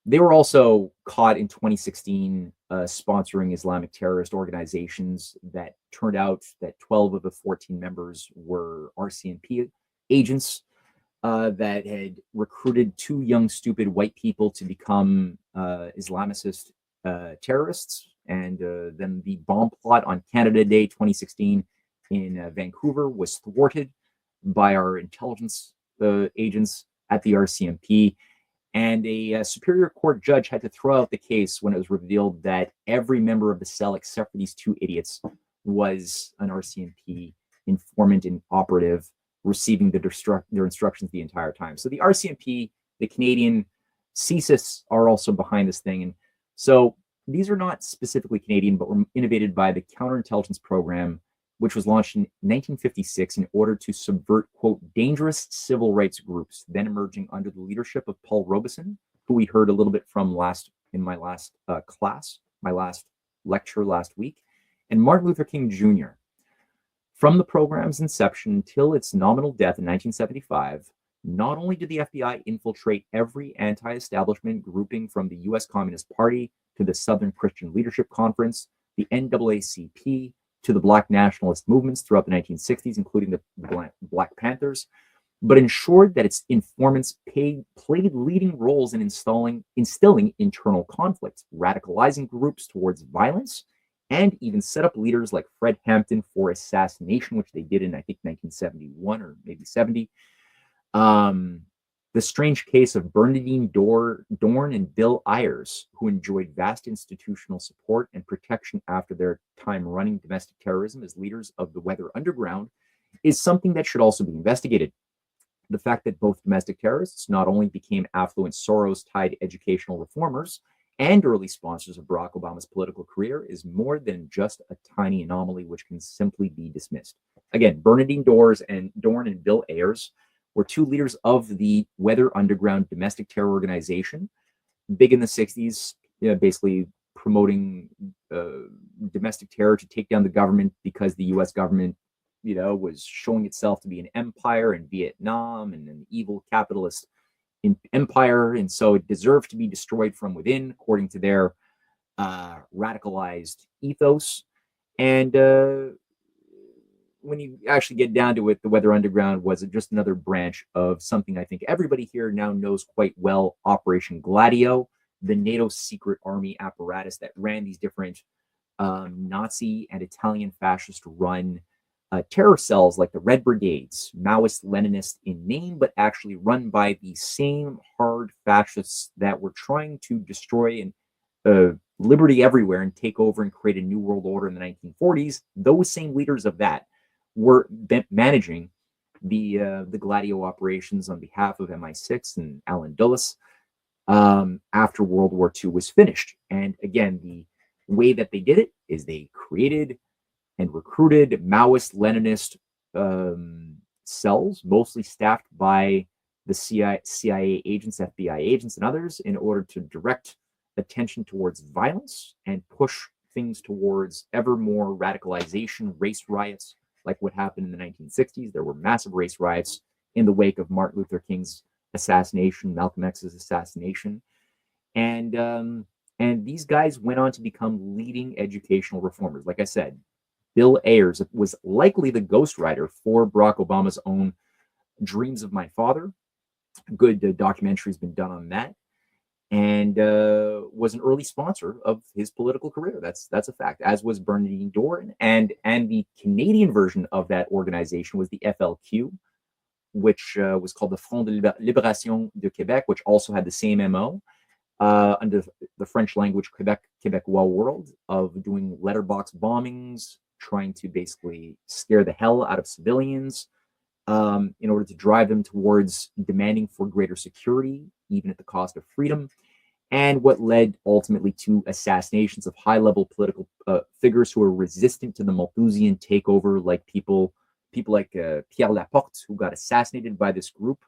They were also caught in 2016 sponsoring Islamic terrorist organizations that turned out that 12 of the 14 members were RCMP agents that had recruited 2 young, stupid white people to become Islamicist terrorists. And then the bomb plot on Canada Day 2016 in Vancouver was thwarted by our intelligence agents at the RCMP. And a Superior Court judge had to throw out the case when it was revealed that every member of the cell, except for these 2 idiots, was an RCMP informant and operative receiving their instructions the entire time. So the RCMP, the Canadian CSIS, are also behind this thing. And so these are not specifically Canadian, but were innovated by the counterintelligence program, which was launched in 1956 in order to subvert, quote, dangerous civil rights groups, then emerging under the leadership of Paul Robeson, who we heard a little bit from in my last lecture last week, and Martin Luther King Jr. From the program's inception until its nominal death in 1975, not only did the FBI infiltrate every anti-establishment grouping from the U.S. Communist Party to the Southern Christian Leadership Conference, the NAACP, to the Black nationalist movements throughout the 1960s, including the Black Panthers, but ensured that its informants played leading roles in instilling internal conflicts, radicalizing groups towards violence, and even set up leaders like Fred Hampton for assassination, which they did in, I think, 1971 or maybe 70. The strange case of Bernardine Dorn and Bill Ayers, who enjoyed vast institutional support and protection after their time running domestic terrorism as leaders of the Weather Underground, is something that should also be investigated. The fact that both domestic terrorists not only became affluent Soros-tied educational reformers and early sponsors of Barack Obama's political career is more than just a tiny anomaly which can simply be dismissed. Again, Bernardine Dorn and Bill Ayers were 2 leaders of the Weather Underground domestic terror organization, big in the 60s, basically promoting domestic terror to take down the government because the U.S. government, was showing itself to be an empire in Vietnam and an evil capitalist empire, and so it deserved to be destroyed from within, according to their radicalized ethos. And when you actually get down to it, the Weather Underground was just another branch of something I think everybody here now knows quite well, Operation Gladio, the NATO secret army apparatus that ran these different Nazi and Italian fascist-run terror cells like the Red Brigades, Maoist-Leninist in name, but actually run by the same hard fascists that were trying to destroy liberty everywhere and take over and create a new world order in the 1940s. Those same leaders of that were managing the Gladio operations on behalf of MI6 and Alan Dulles after World War II was finished. And again, the way that they did it is they created and recruited Maoist-Leninist cells, mostly staffed by the CIA agents, FBI agents, and others, in order to direct attention towards violence and push things towards ever more radicalization, race riots, like what happened in the 1960s. There were massive race riots in the wake of Martin Luther King's assassination, Malcolm X's assassination. And these guys went on to become leading educational reformers. Like I said, Bill Ayers was likely the ghostwriter for Barack Obama's own Dreams of My Father. Good documentary has been done on that. And was an early sponsor of his political career. That's a fact, as was Bernardine Doran. And the Canadian version of that organization was the FLQ, which was called the Front de Libération de Québec, which also had the same MO under the French language Quebecois world of doing letterbox bombings, trying to basically scare the hell out of civilians in order to drive them towards demanding for greater security, even at the cost of freedom, and what led ultimately to assassinations of high-level political figures who were resistant to the Malthusian takeover, like people like Pierre Laporte, who got assassinated by this group,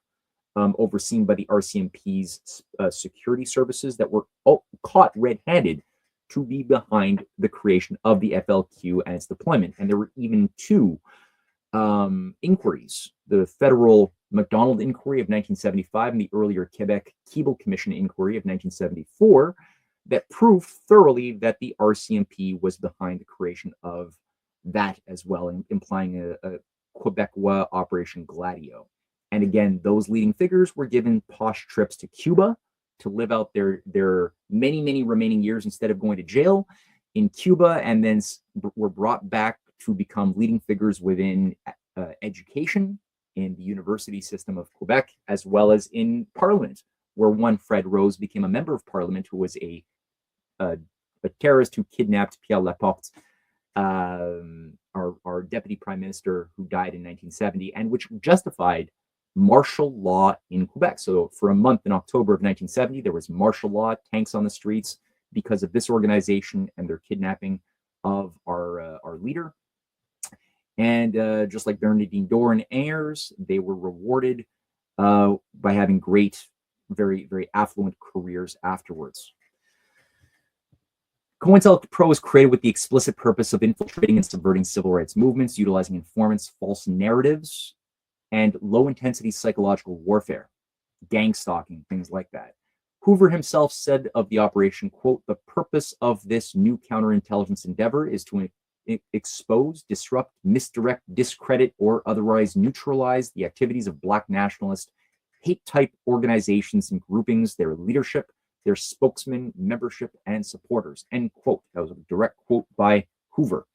overseen by the RCMP's security services that were caught red-handed to be behind the creation of the FLQ and its deployment. And there were even two inquiries, the federal MacDonald inquiry of 1975 and the earlier Quebec Keeble Commission inquiry of 1974, that proved thoroughly that the RCMP was behind the creation of that as well, implying a Quebecois Operation Gladio. And again, those leading figures were given posh trips to Cuba to live out their many, many remaining years instead of going to jail in Cuba, and then were brought back to become leading figures within education in the university system of Quebec, as well as in Parliament, where one Fred Rose became a member of Parliament, who was a terrorist who kidnapped Pierre Laporte, our deputy prime minister, who died in 1970, and which justified martial law in Quebec. So for a month in October of 1970, there was martial law, tanks on the streets, because of this organization and their kidnapping of our leader. And just like Bernardine Doran and Ayers, they were rewarded by having great, very, very affluent careers afterwards. COINTELPRO was created with the explicit purpose of infiltrating and subverting civil rights movements, utilizing informants, false narratives, and low-intensity psychological warfare, gang stalking, things like that. Hoover himself said of the operation, quote, "The purpose of this new counterintelligence endeavor is to expose, disrupt, misdirect, discredit, or otherwise neutralize the activities of Black nationalist hate-type organizations and groupings, their leadership, their spokesmen, membership, and supporters," end quote. That was a direct quote by Hoover.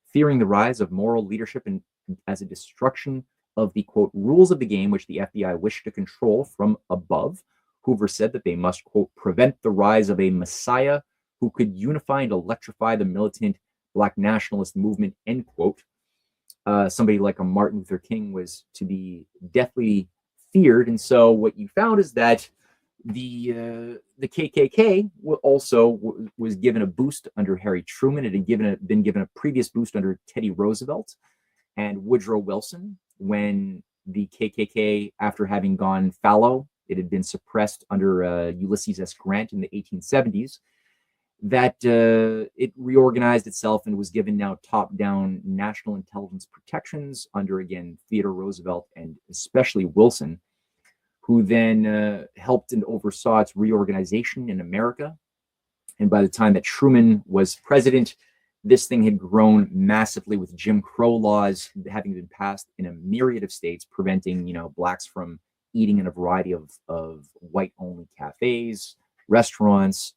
Fearing the rise of moral leadership and as a destruction of the, quote, rules of the game which the FBI wished to control from above, Hoover said that they must, quote, prevent the rise of a messiah who could unify and electrify the militant Black nationalist movement, end quote. Somebody like a Martin Luther King was to be deathly feared. And so what you found is that the KKK also was given a boost under Harry Truman. It had been given a previous boost under Teddy Roosevelt and Woodrow Wilson, when the KKK, after having gone fallow, it had been suppressed under Ulysses S. Grant in the 1870s, that it reorganized itself and was given now top-down national intelligence protections under, again, Theodore Roosevelt and especially Wilson, who then helped and oversaw its reorganization in America. And by the time that Truman was president, This thing had grown massively with Jim Crow laws having been passed in a myriad of states, preventing, blacks from eating in a variety of white-only cafes, restaurants,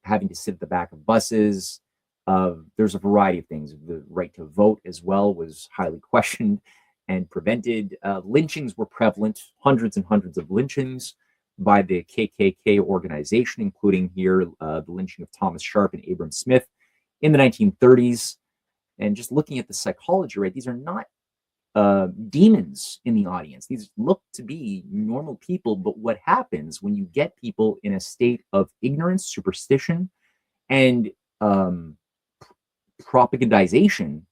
having to sit at the back of buses. There's a variety of things. The right to vote as well was highly questioned and prevented. Lynchings were prevalent, hundreds and hundreds of lynchings by the KKK organization, including here the lynching of Thomas Sharp and Abram Smith in the 1930s. And just looking at the psychology, right, these are not demons in the audience. These look to be normal people, but what happens when you get people in a state of ignorance, superstition, and propagandization,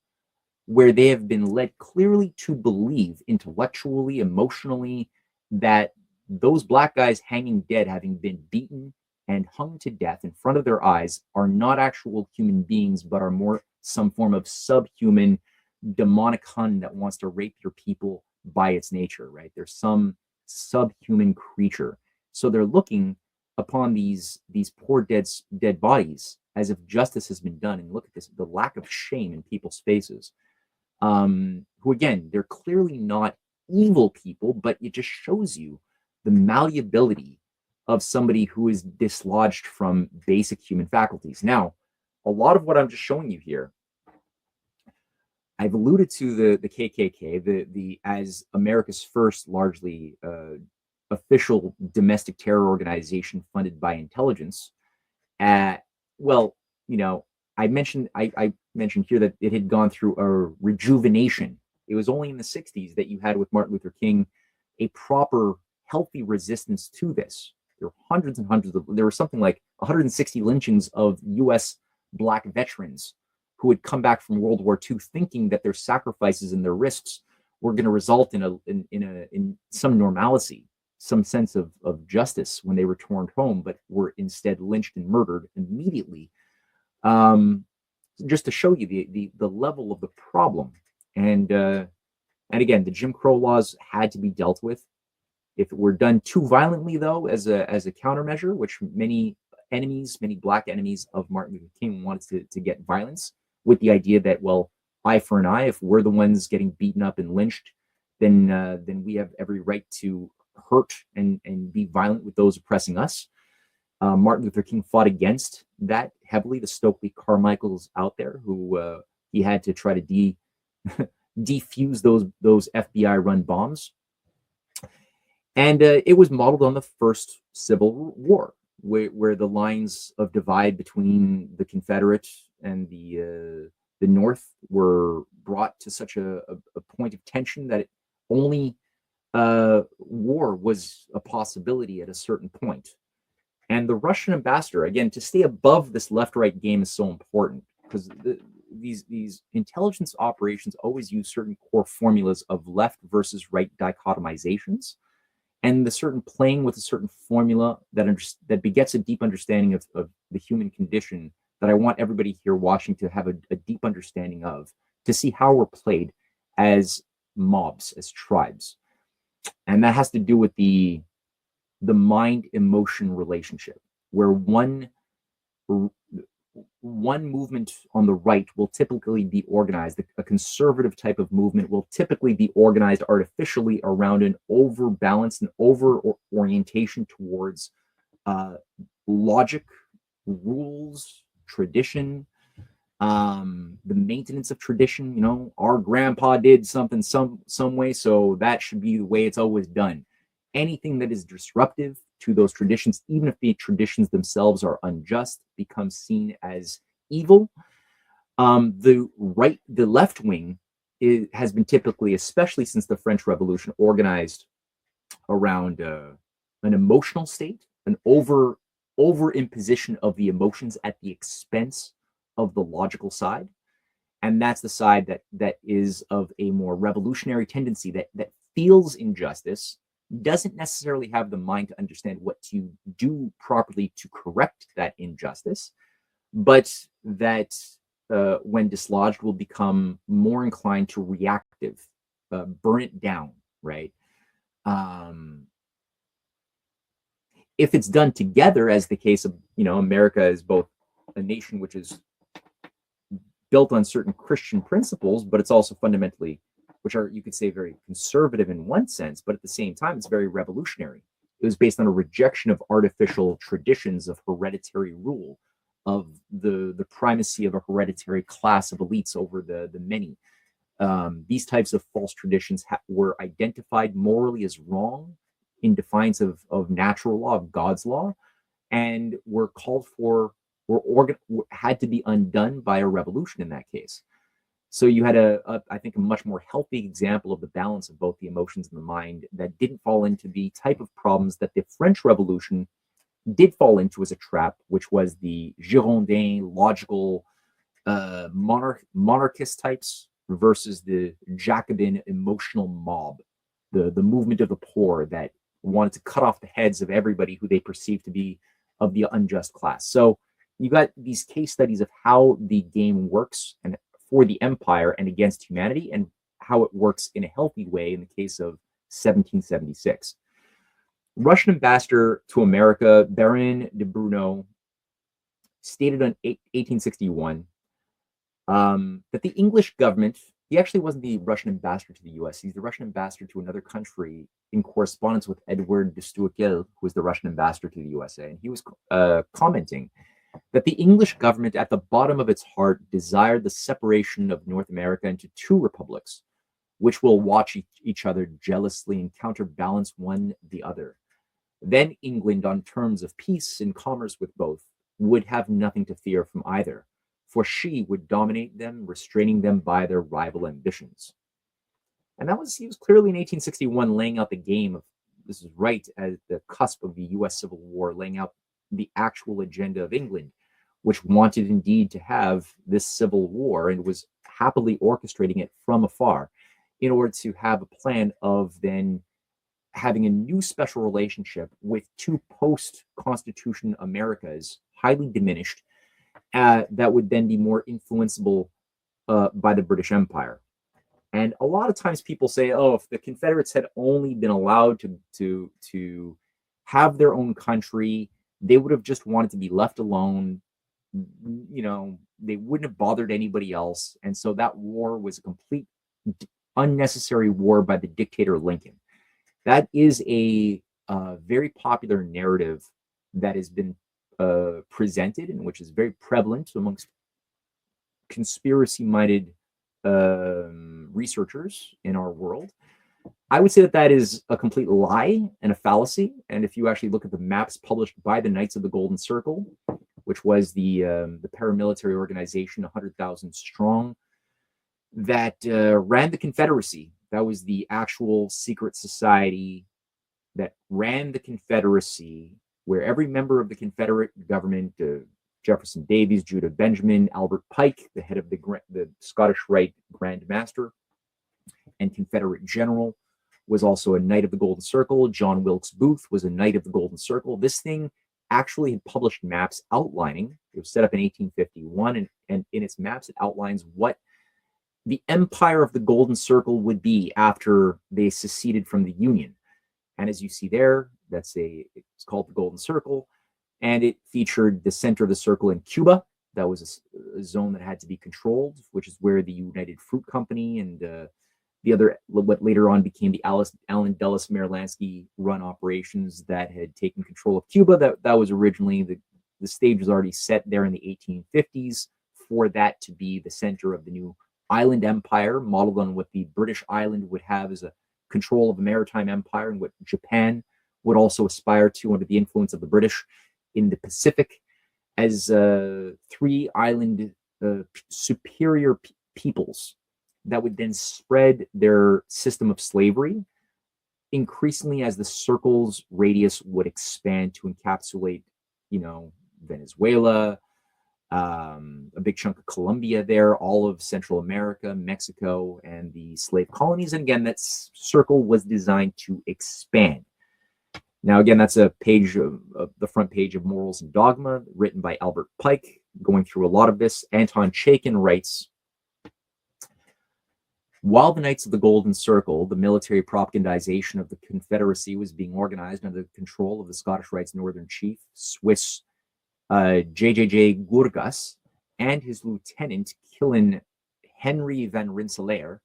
where they have been led clearly to believe intellectually, emotionally, that those black guys hanging dead, having been beaten and hung to death in front of their eyes, are not actual human beings, but are more some form of subhuman demonic Hun that wants to rape your people by its nature, right? There's some subhuman creature. So they're looking upon these poor dead bodies as if justice has been done. And look at this, the lack of shame in people's faces. Who again, they're clearly not evil people, but it just shows you the malleability of somebody who is dislodged from basic human faculties. Now, a lot of what I'm just showing you here, I've alluded to the KKK, the as America's first largely official domestic terror organization funded by intelligence. Well, I mentioned here that it had gone through a rejuvenation. It was only in the 60s that you had with Martin Luther King a proper, healthy resistance to this. There were hundreds and hundreds there were something like 160 lynchings of U.S. black veterans who had come back from World War II thinking that their sacrifices and their risks were going to result in some normalcy, some sense of justice when they returned home, but were instead lynched and murdered immediately. Just to show you the level of the problem. And again, the Jim Crow laws had to be dealt with. If it were done too violently, though, as a countermeasure, which many black enemies of Martin Luther King wanted to get violence, with the idea that, well, eye for an eye, if we're the ones getting beaten up and lynched, then we have every right to hurt and be violent with those oppressing us. Martin Luther King fought against that heavily. The Stokely Carmichaels out there, who he had to try to defuse those FBI-run bombs. And it was modeled on the first Civil War, where the lines of divide between the Confederate and the North were brought to such a point of tension that only war was a possibility at a certain point. And the Russian ambassador, again, to stay above this left-right game is so important, because these intelligence operations always use certain core formulas of left versus right dichotomizations, and the certain playing with a certain formula that begets a deep understanding of the human condition that I want everybody here watching to have a deep understanding of, to see how we're played as mobs, as tribes. And that has to do with the mind-emotion relationship, where one movement on the right will typically be organized. A conservative type of movement will typically be organized artificially around an overbalance and over-orientation towards logic, rules, tradition, the maintenance of tradition. Our grandpa did something some way, so that should be the way it's always done. Anything that is disruptive to those traditions, even if the traditions themselves are unjust, becomes seen as evil. The left wing has been typically, especially since the French Revolution, organized around an emotional state, an over imposition of the emotions at the expense of the logical side. And that's the side that is of a more revolutionary tendency, that feels injustice, doesn't necessarily have the mind to understand what to do properly to correct that injustice, but that when dislodged will become more inclined to reactive, burn it down, right? If it's done together, as the case of, America is both a nation which is built on certain Christian principles, but it's also fundamentally, which are, you could say, very conservative in one sense, but at the same time, it's very revolutionary. It was based on a rejection of artificial traditions of hereditary rule, of the primacy of a hereditary class of elites over the many. These types of false traditions were identified morally as wrong in defiance of natural law, of God's law, and were called for, had to be undone by a revolution in that case. So you had I think, a much more healthy example of the balance of both the emotions and the mind that didn't fall into the type of problems that the French Revolution did fall into as a trap, which was the Girondin, logical, monarchist types versus the Jacobin emotional mob, the movement of the poor that wanted to cut off the heads of everybody who they perceived to be of the unjust class. So you got these case studies of how the game works and for the empire and against humanity, and how it works in a healthy way in the case of 1776. Russian ambassador to America, Baron de Bruno, stated in 1861 that the English government, he actually wasn't the Russian ambassador to the US, he's the Russian ambassador to another country in correspondence with Edward de Stuekel, who was the Russian ambassador to the USA. And he was commenting that the English government at the bottom of its heart desired the separation of North America into two republics, which will watch each other jealously and counterbalance one the other. Then England, on terms of peace and commerce with both, would have nothing to fear from either, for she would dominate them, restraining them by their rival ambitions. And he was clearly in 1861 laying out the game of, this is right at the cusp of the US Civil War, laying out the actual agenda of England, which wanted indeed to have this civil war and was happily orchestrating it from afar in order to have a plan of then having a new special relationship with two post-Constitution Americas, highly diminished, that would then be more influenceable by the British Empire. And a lot of times people say, oh, if the Confederates had only been allowed to have their own country, they would have just wanted to be left alone. You know, they wouldn't have bothered anybody else. And so that war was a complete unnecessary war by the dictator Lincoln. That is a very popular narrative that has been presented and which is very prevalent amongst conspiracy-minded researchers in our world. I would say that is a complete lie and a fallacy. And if you actually look at the maps published by the Knights of the Golden Circle, which was the paramilitary organization, 100,000 strong, that ran the Confederacy. That was the actual secret society that ran the Confederacy, where every member of the Confederate government, Jefferson Davis, Judah Benjamin, Albert Pike, the head of the Scottish Rite Grand Master and Confederate general, was also a Knight of the Golden Circle. John Wilkes Booth was a Knight of the Golden Circle. This thing actually had published maps outlining, it was set up in 1851, and in its maps it outlines what the empire of the Golden Circle would be after they seceded from the Union. And as you see there, it's called the Golden Circle, and it featured the center of the circle in Cuba. That was a zone that had to be controlled, which is where the United Fruit Company and the other, what later on became the Allen Dulles Merlansky run operations that had taken control of Cuba. That was originally, the stage was already set there in the 1850s for that to be the center of the new island empire, modeled on what the British island would have as a control of a maritime empire, and what Japan would also aspire to under the influence of the British in the Pacific, as three island superior peoples that would then spread their system of slavery increasingly as the circle's radius would expand to encapsulate, Venezuela, a big chunk of Colombia there, all of Central America, Mexico, and the slave colonies. And again, that circle was designed to expand. Now, again, that's a page of the front page of Morals and Dogma, written by Albert Pike, going through a lot of this. Anton Chaikin writes, while the Knights of the Golden Circle, the military propagandization of the Confederacy, was being organized under the control of the Scottish Rite's northern chief, Swiss JJJ Gurgas, and his lieutenant, Killen Henry van Rensselaer,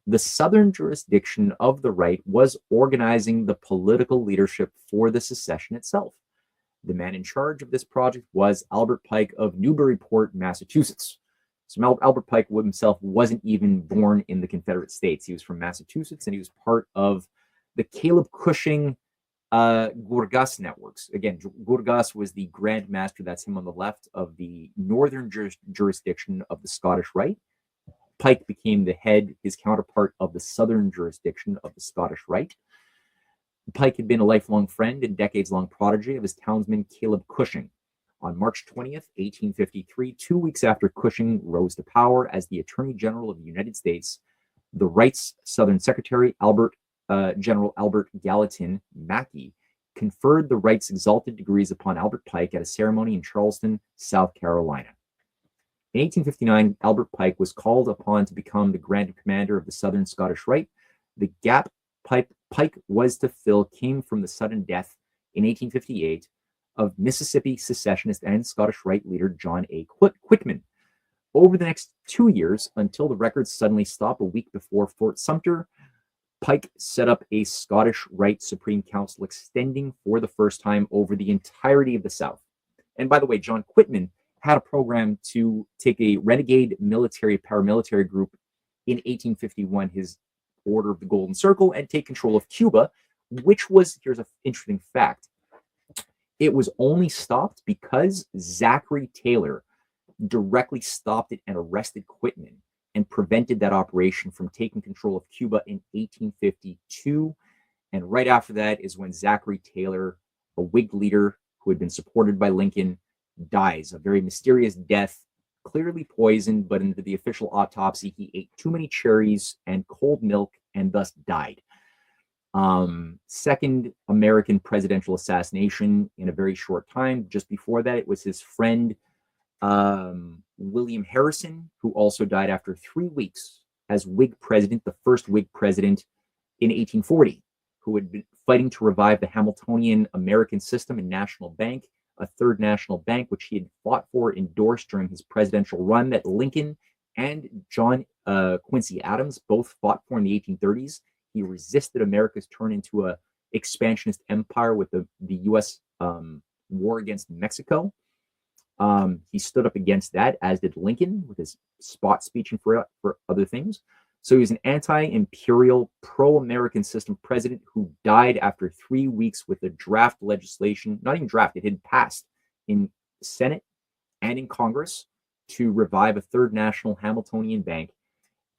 the southern jurisdiction of the Rite was organizing the political leadership for the secession itself. The man in charge of this project was Albert Pike of Newburyport, Massachusetts. So Albert Pike himself wasn't even born in the Confederate States. He was from Massachusetts, and he was part of the Caleb Cushing Gurgas networks. Again, Gurgas was the Grand Master, that's him on the left, of the northern jurisdiction of the Scottish Rite. Pike became the head, his counterpart, of the southern jurisdiction of the Scottish Rite. Pike had been a lifelong friend and decades-long protege of his townsman Caleb Cushing. On March 20th, 1853, 2 weeks after Cushing rose to power as the Attorney General of the United States, the Rite's Southern Secretary, General Albert Gallatin Mackey, conferred the Rite's exalted degrees upon Albert Pike at a ceremony in Charleston, South Carolina. In 1859, Albert Pike was called upon to become the Grand Commander of the Southern Scottish Rite. The gap Pike was to fill came from the sudden death in 1858 of Mississippi secessionist and Scottish Rite leader John A. Quitman. Over the next 2 years, until the records suddenly stop a week before Fort Sumter, Pike set up a Scottish Rite Supreme Council extending for the first time over the entirety of the South. And by the way, John Quitman had a program to take a renegade paramilitary group in 1851, his Order of the Golden Circle, and take control of Cuba, which was, here's an interesting fact, it was only stopped because Zachary Taylor directly stopped it and arrested Quitman and prevented that operation from taking control of Cuba in 1852. And right after that is when Zachary Taylor, a Whig leader who had been supported by Lincoln, dies a very mysterious death, clearly poisoned, but in the official autopsy, he ate too many cherries and cold milk and thus died. Second American presidential assassination in a very short time. Just before that, it was his friend, William Harrison, who also died after 3 weeks as Whig president, the first Whig president in 1840, who had been fighting to revive the Hamiltonian American system and national bank, a third national bank, which he had fought for, endorsed during his presidential run, that Lincoln and John Quincy Adams both fought for in the 1830s. He resisted America's turn into a expansionist empire with the U.S. War against Mexico. He stood up against that, as did Lincoln, with his spot speech and for other things. So he was an anti-imperial, pro-American system president who died after 3 weeks with the draft legislation, not even draft, it had passed in Senate and in Congress to revive a third national Hamiltonian bank.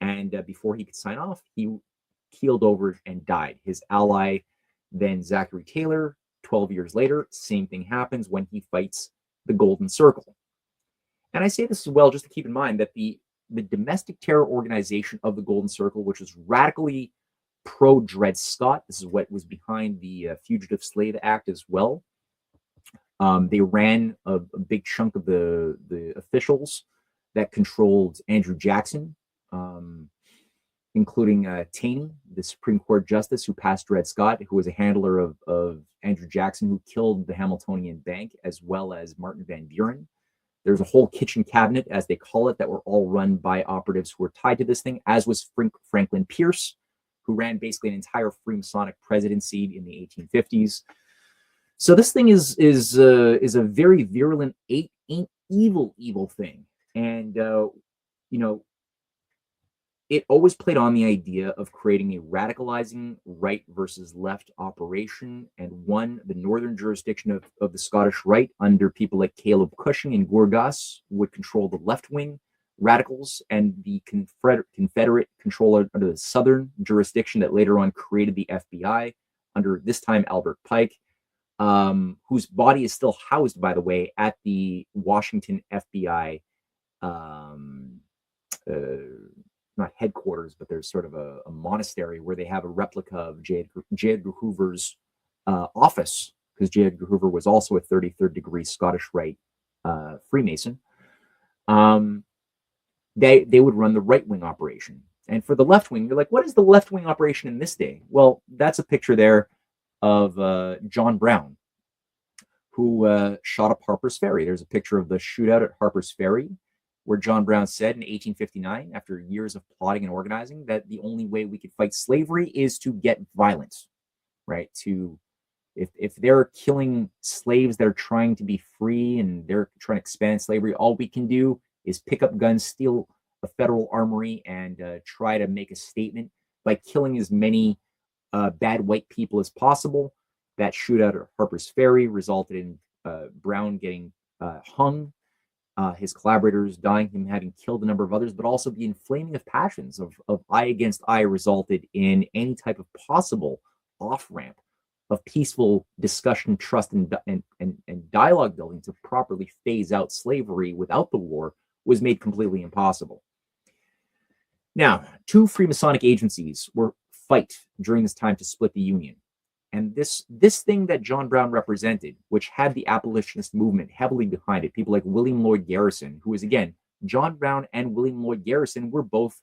And before he could sign off, he keeled over and died. His ally, then Zachary Taylor, 12 years later, same thing happens when he fights the Golden Circle. And I say this as well, just to keep in mind that the domestic terror organization of the Golden Circle, which was radically pro-Dred Scott, this is what was behind the Fugitive Slave Act as well. They ran a big chunk of the officials that controlled Andrew Jackson, including Taney, the Supreme Court justice who passed Dred Scott, who was a handler of Andrew Jackson, who killed the Hamiltonian Bank, as well as Martin Van Buren. There's a whole kitchen cabinet, as they call it, that were all run by operatives who were tied to this thing, as was Franklin Pierce, who ran basically an entire Freemasonic presidency in the 1850s. So this thing is a very virulent, evil thing. And, it always played on the idea of creating a radicalizing right versus left operation, and the northern jurisdiction of the Scottish Rite under people like Caleb Cushing and Gurgas would control the left-wing radicals, and the Confederate control under the southern jurisdiction that later on created the FBI under, this time, Albert Pike, whose body is still housed, by the way, at the Washington FBI not headquarters, but there's sort of a monastery where they have a replica of J. Edgar Hoover's office, because J. Edgar Hoover was also a 33rd degree Scottish Rite Freemason. They would run the right-wing operation. And for the left-wing, you're like, what is the left-wing operation in this day? Well, that's a picture there of John Brown, who shot up Harper's Ferry. There's a picture of the shootout at Harper's Ferry. where John Brown said in 1859, after years of plotting and organizing, that the only way we could fight slavery is to get violent, right? If they're killing slaves that are trying to be free and they're trying to expand slavery, all we can do is pick up guns, steal a federal armory, and try to make a statement by killing as many bad white people as possible. That shootout at Harper's Ferry resulted in Brown getting hung, his collaborators dying, him having killed a number of others, but also the inflaming of passions of eye against eye resulted in any type of possible off-ramp of peaceful discussion, trust, and dialogue building to properly phase out slavery without the war was made completely impossible. Now, two Freemasonic agencies were fight during this time to split the Union. And this thing that John Brown represented, which had the abolitionist movement heavily behind it, people like William Lloyd Garrison, who is, again, John Brown and William Lloyd Garrison were both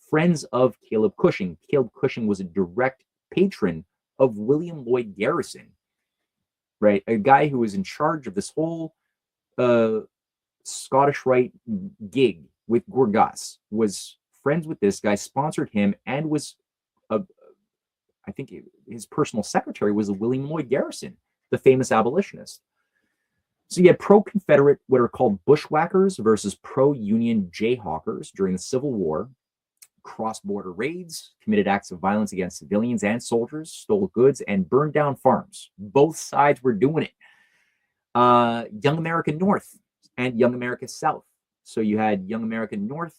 friends of Caleb Cushing. Caleb Cushing was a direct patron of William Lloyd Garrison, right? A guy who was in charge of this whole Scottish Rite gig with Gorgas, was friends with this guy, sponsored him, and was, I think his personal secretary was a William Lloyd Garrison, the famous abolitionist. So you had pro-Confederate, what are called bushwhackers, versus pro-Union jayhawkers during the Civil War. Cross-border raids, committed acts of violence against civilians and soldiers, stole goods, and burned down farms. Both sides were doing it. Young America North and Young America South. So you had Young America North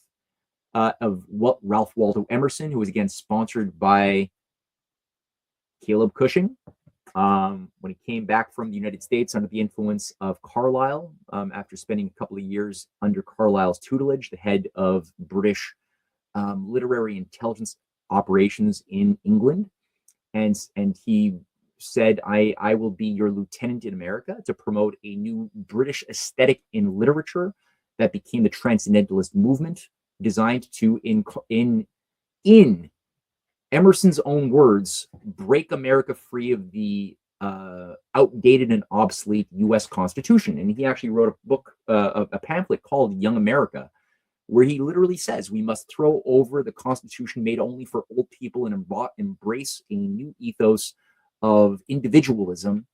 of Ralph Waldo Emerson, who was again sponsored by Caleb Cushing. When he came back from the United States under the influence of Carlyle, after spending a couple of years under Carlyle's tutelage, the head of British literary intelligence operations in England, and he said, I will be your lieutenant in America, to promote a new British aesthetic in literature that became the Transcendentalist movement, designed to, in Emerson's own words, break America free of the outdated and obsolete U.S. Constitution. And he actually wrote a book, a pamphlet called Young America, where he literally says we must throw over the Constitution made only for old people and embrace a new ethos of individualism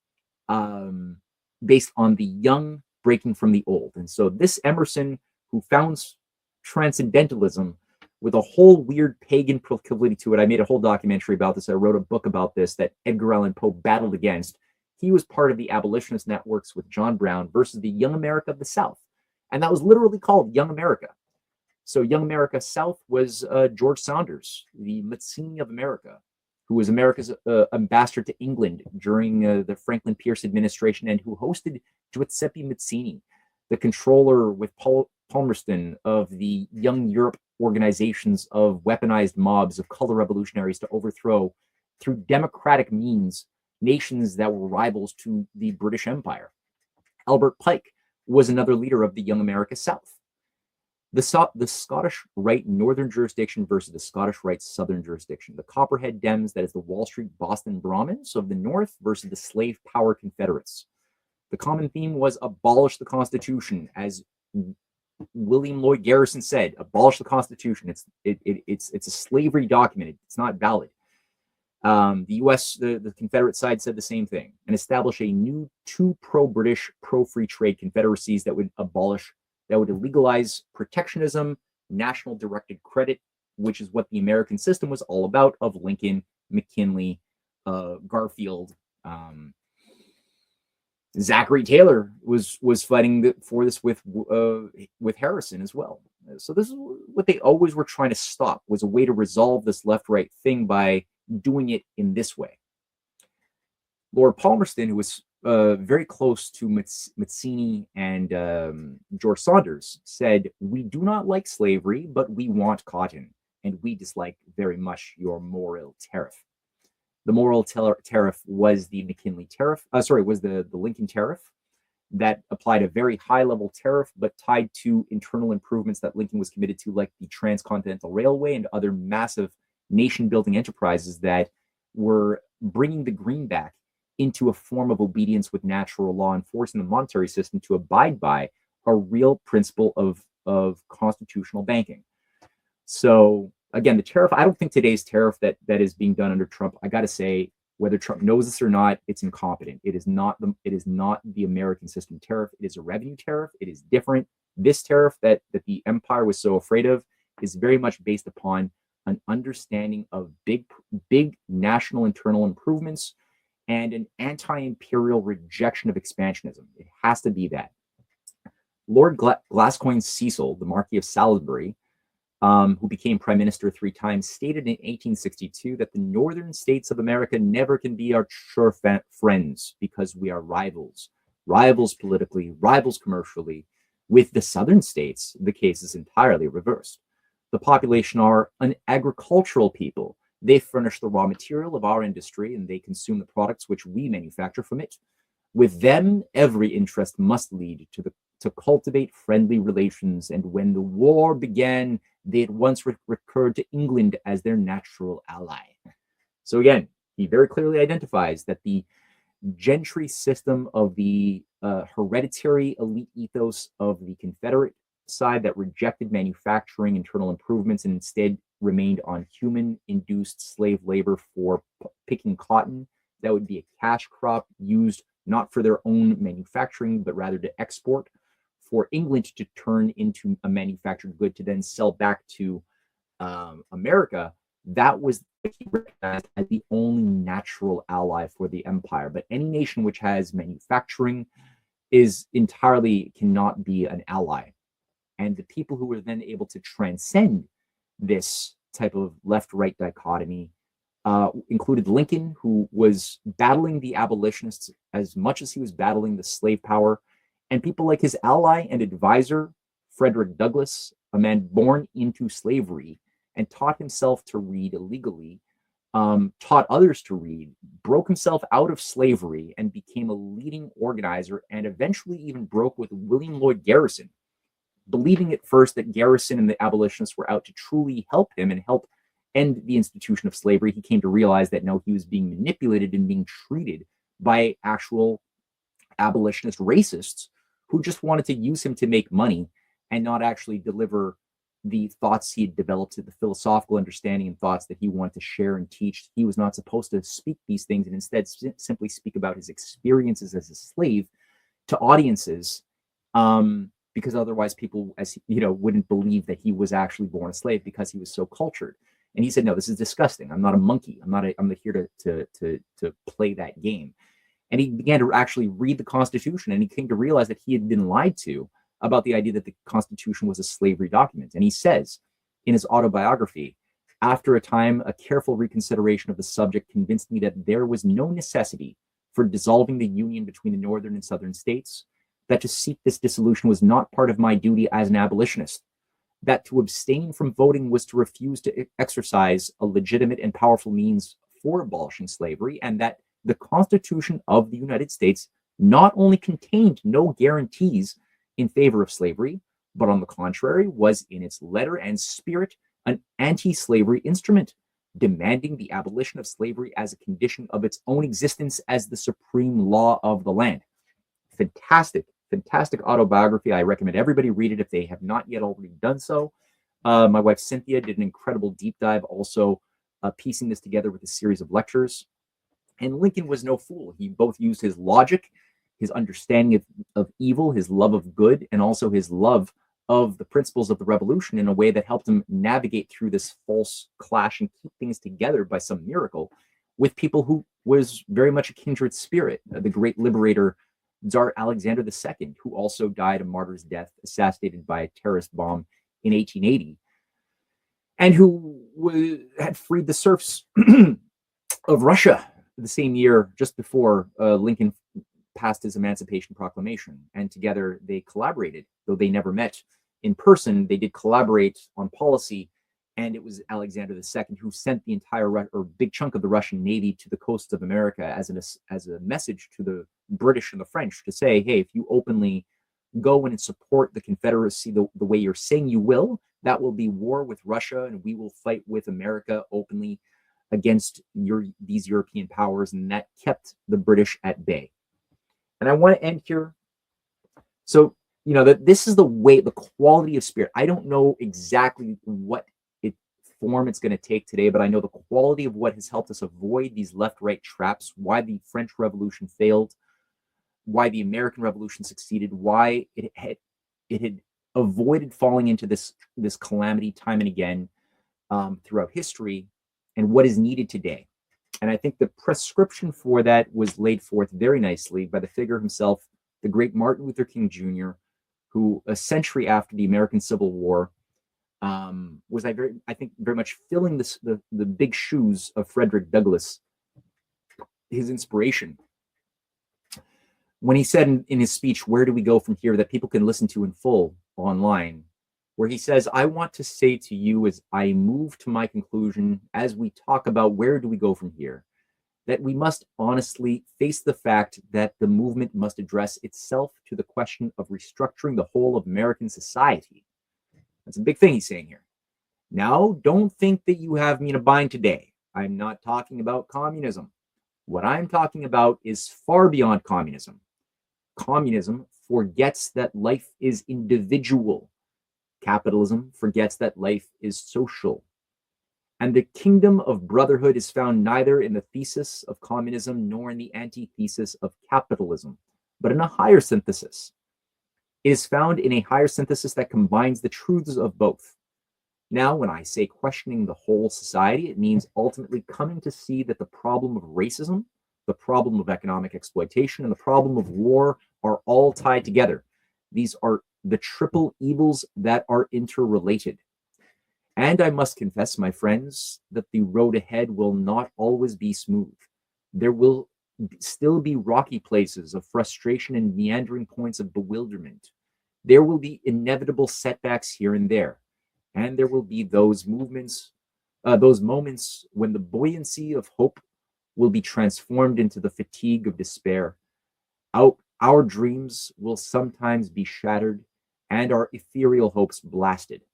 based on the young breaking from the old. And so this Emerson, who founds Transcendentalism with a whole weird pagan proclivity to it. I made a whole documentary about this. I wrote a book about this that Edgar Allan Poe battled against. He was part of the abolitionist networks with John Brown versus the Young America of the South. And that was literally called Young America. So Young America South was George Saunders, the Mazzini of America, who was America's ambassador to England during the Franklin Pierce administration, and who hosted Giuseppe Mazzini, the controller with Palmerston of the Young Europe organizations of weaponized mobs of color revolutionaries to overthrow, through democratic means, nations that were rivals to the British Empire. Albert Pike was another leader of the Young America South. The Scottish Rite Northern jurisdiction versus the Scottish Rite Southern jurisdiction. The Copperhead Dems, that is the Wall Street Boston Brahmins of the North, versus the slave power Confederates. The common theme was abolish the Constitution, as William Lloyd Garrison said, abolish the Constitution. It's a slavery document. It's not valid. The U.S., the Confederate side said the same thing, and establish a new two pro-British, pro-free trade confederacies that would legalize protectionism, national directed credit, which is what the American system was all about, of Lincoln, McKinley, Garfield. Zachary Taylor was fighting for this with Harrison as well. So this is what they always were trying to stop, was a way to resolve this left-right thing by doing it in this way. Lord Palmerston, who was very close to Mazzini and George Saunders, said, "We do not like slavery, but we want cotton, and we dislike very much your Morrill tariff." The Morrill tariff was the McKinley tariff, was the Lincoln tariff that applied a very high-level tariff, but tied to internal improvements that Lincoln was committed to, like the Transcontinental Railway and other massive nation-building enterprises that were bringing the greenback into a form of obedience with natural law and forcing the monetary system to abide by a real principle of of constitutional banking. So again, the tariff, I don't think today's tariff that is being done under Trump, I got to say, whether Trump knows this or not, it's incompetent. It is not the American system tariff. It is a revenue tariff. It is different. This tariff that the empire was so afraid of is very much based upon an understanding of big national internal improvements and an anti-imperial rejection of expansionism. It has to be that. Lord Gascoigne Cecil, the Marquis of Salisbury, who became prime minister 3 times, stated in 1862 that the northern states of America never can be our sure friends because we are rivals politically, rivals commercially. With the southern states, the case is entirely reversed. The population are an agricultural people. They furnish the raw material of our industry and they consume the products which we manufacture from it. With them, every interest must lead to cultivate friendly relations, and when the war began, they at once recurred to England as their natural ally. So again, he very clearly identifies that the gentry system of the hereditary elite ethos of the Confederate side that rejected manufacturing internal improvements and instead remained on human-induced slave labor for picking cotton. That would be a cash crop used not for their own manufacturing, but rather to export, for England to turn into a manufactured good to then sell back to America. That was recognized as the only natural ally for the empire. But any nation which has manufacturing cannot be an ally. And the people who were then able to transcend this type of left-right dichotomy included Lincoln, who was battling the abolitionists as much as he was battling the slave power, and people like his ally and advisor, Frederick Douglass, a man born into slavery and taught himself to read illegally, taught others to read, broke himself out of slavery and became a leading organizer, and eventually even broke with William Lloyd Garrison, believing at first that Garrison and the abolitionists were out to truly help him and help end the institution of slavery. He came to realize that no, he was being manipulated and being treated by actual abolitionist racists who just wanted to use him to make money and not actually deliver the thoughts he had developed, the philosophical understanding and thoughts that he wanted to share and teach. He was not supposed to speak these things and instead simply speak about his experiences as a slave to audiences, because otherwise people, wouldn't believe that he was actually born a slave because he was so cultured. And he said, no, this is disgusting. I'm not a monkey. I'm not here to play that game. And he began to actually read the Constitution, and he came to realize that he had been lied to about the idea that the Constitution was a slavery document. And he says in his autobiography, after a time, a careful reconsideration of the subject convinced me that there was no necessity for dissolving the union between the northern and southern states, that to seek this dissolution was not part of my duty as an abolitionist, that to abstain from voting was to refuse to exercise a legitimate and powerful means for abolishing slavery, and that the Constitution of the United States not only contained no guarantees in favor of slavery, but on the contrary, was in its letter and spirit an anti-slavery instrument, demanding the abolition of slavery as a condition of its own existence as the supreme law of the land. Fantastic autobiography. I recommend everybody read it if they have not yet already done so. My wife Cynthia did an incredible deep dive, also piecing this together with a series of lectures. And Lincoln was no fool. He both used his logic, his understanding of evil, his love of good, and also his love of the principles of the revolution in a way that helped him navigate through this false clash and keep things together by some miracle with people who was very much a kindred spirit. The great liberator Tsar Alexander II, who also died a martyr's death, assassinated by a terrorist bomb in 1880, and who had freed the serfs of Russia the same year, just before Lincoln passed his Emancipation Proclamation. And together they collaborated, though they never met in person. They did collaborate on policy, and it was Alexander II who sent the entire or big chunk of the Russian Navy to the coasts of America as a message to the British and the French to say, hey, if you openly go in and support the Confederacy the way you're saying you will, that will be war with Russia, and we will fight with America openly against these European powers. And that kept the British at bay. And I want to end here. So that this is the way, the quality of spirit. I don't know exactly what form it's going to take today, but I know the quality of what has helped us avoid these left-right traps, why the French Revolution failed, why the American Revolution succeeded, why it had avoided falling into this calamity time and again throughout history, and what is needed today. And I think the prescription for that was laid forth very nicely by the figure himself, the great Martin Luther King Jr., who a century after the American Civil War was I think very much filling the big shoes of Frederick Douglass, his inspiration. When he said in his speech, "Where do we go from here?" that people can listen to in full online, where he says, "I want to say to you as I move to my conclusion, as we talk about where do we go from here, that we must honestly face the fact that the movement must address itself to the question of restructuring the whole of American society." That's a big thing he's saying here. Now, don't think that you have me in a bind today. I'm not talking about communism. What I'm talking about is far beyond communism. Communism forgets that life is individual. Capitalism forgets that life is social. And the kingdom of brotherhood is found neither in the thesis of communism nor in the antithesis of capitalism, but in a higher synthesis. It is found in a higher synthesis that combines the truths of both. Now, when I say questioning the whole society, it means ultimately coming to see that the problem of racism, the problem of economic exploitation, and the problem of war are all tied together. These are the triple evils that are interrelated. And I must confess, my friends, that the road ahead will not always be smooth. There will still be rocky places of frustration and meandering points of bewilderment. There will be inevitable setbacks here and there. And there will be those moments when the buoyancy of hope will be transformed into the fatigue of despair. Our dreams will sometimes be shattered and our ethereal hopes blasted.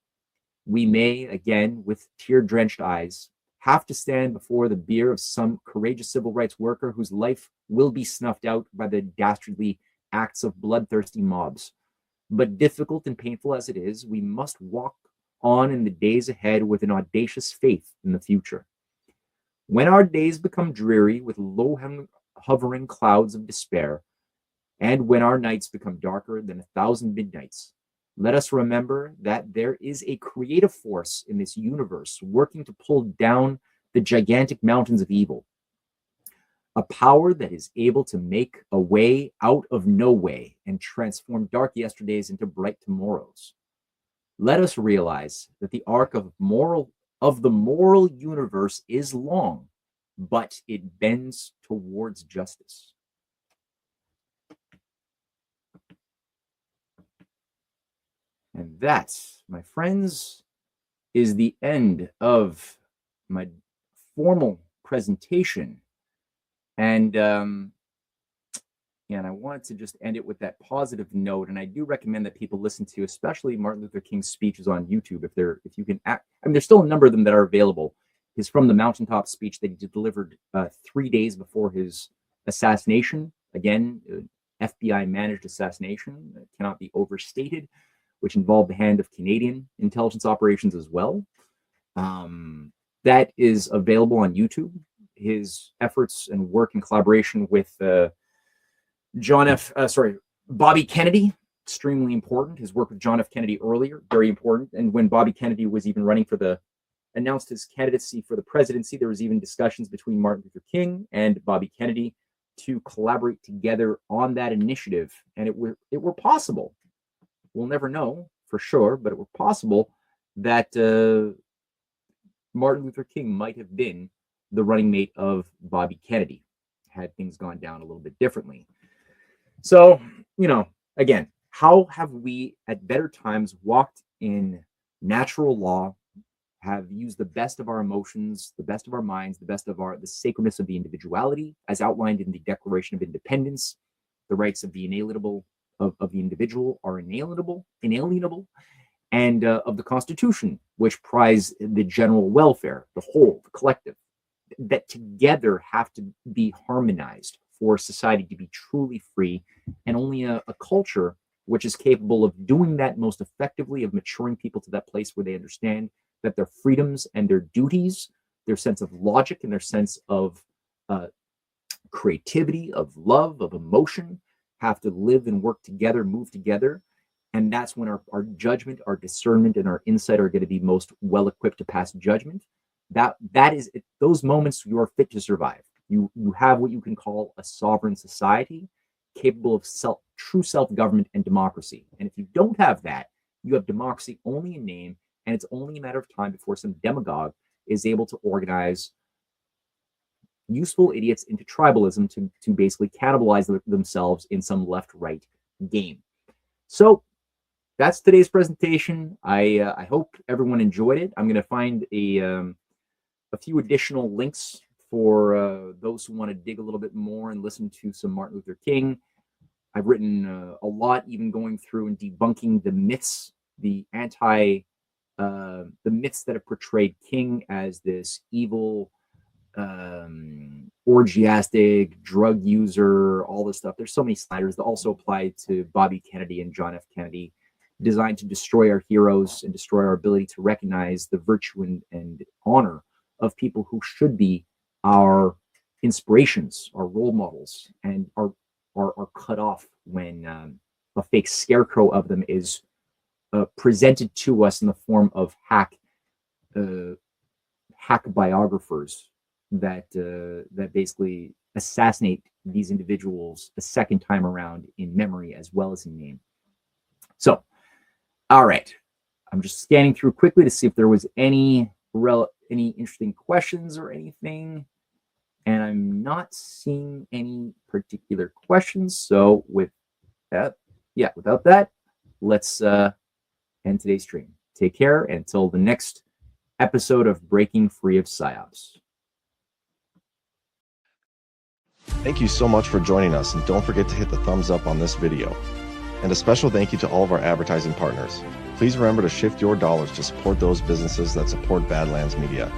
We may, again, with tear-drenched eyes, have to stand before the bier of some courageous civil rights worker whose life will be snuffed out by the dastardly acts of bloodthirsty mobs. But difficult and painful as it is, we must walk on in the days ahead with an audacious faith in the future. When our days become dreary with low hovering clouds of despair, and when our nights become darker than 1,000 midnights, let us remember that there is a creative force in this universe working to pull down the gigantic mountains of evil. A power that is able to make a way out of no way and transform dark yesterdays into bright tomorrows. Let us realize that the arc of the moral universe is long, but it bends towards justice. And that, my friends, is the end of my formal presentation. And I wanted to just end it with that positive note. And I do recommend that people listen to, especially Martin Luther King's speeches on YouTube. If you can, there's still a number of them that are available. His From the Mountaintop speech that he delivered 3 days before his assassination. Again, FBI-managed assassination that cannot be overstated, which involved the hand of Canadian intelligence operations as well. That is available on YouTube. His efforts and work in collaboration with Bobby Kennedy, extremely important. His work with John F. Kennedy earlier, very important. And when Bobby Kennedy was even running announced his candidacy for the presidency, there was even discussions between Martin Luther King and Bobby Kennedy to collaborate together on that initiative. And it were possible. We'll never know for sure, but it were possible that Martin Luther King might have been the running mate of Bobby Kennedy had things gone down a little bit differently. So, again, how have we at better times walked in natural law, have used the best of our emotions, the best of our minds, the sacredness of the individuality, as outlined in the Declaration of Independence, the rights of the inalienable of the individual are inalienable, and of the Constitution, which prize the general welfare, the whole, the collective, that together have to be harmonized for society to be truly free. And only a culture which is capable of doing that most effectively, of maturing people to that place where they understand that their freedoms and their duties, their sense of logic and their sense of creativity, of love, of emotion, have to live and work together, move together. And that's when our judgment, our discernment, and our insight are going to be most well equipped to pass judgment. That is those moments you are fit to survive. You have what you can call a sovereign society capable of true self-government and democracy. And if you don't have that, you have democracy only in name, and it's only a matter of time before some demagogue is able to organize useful idiots into tribalism to basically cannibalize themselves in some left-right game. So that's today's presentation. I hope everyone enjoyed it. I'm going to find a few additional links for those who want to dig a little bit more and listen to some Martin Luther King. I've written a lot, even going through and debunking the myths, the myths that have portrayed King as this evil, orgiastic drug user, all this stuff. There's so many sliders that also apply to Bobby Kennedy and John F. Kennedy, designed to destroy our heroes and destroy our ability to recognize the virtue and honor of people who should be our inspirations, our role models, and are cut off when a fake scarecrow of them is presented to us in the form of hack biographers that basically assassinate these individuals a second time around in memory as well as in name. So, all right, I'm just scanning through quickly to see if there was any interesting questions or anything, and I'm not seeing any particular questions. So with that, without that, let's end today's stream. Take care until the next episode of Breaking Free of Psyops. Thank you so much for joining us, and don't forget to hit the thumbs up on this video. And a special thank you to all of our advertising partners. Please remember to shift your dollars to support those businesses that support Badlands Media.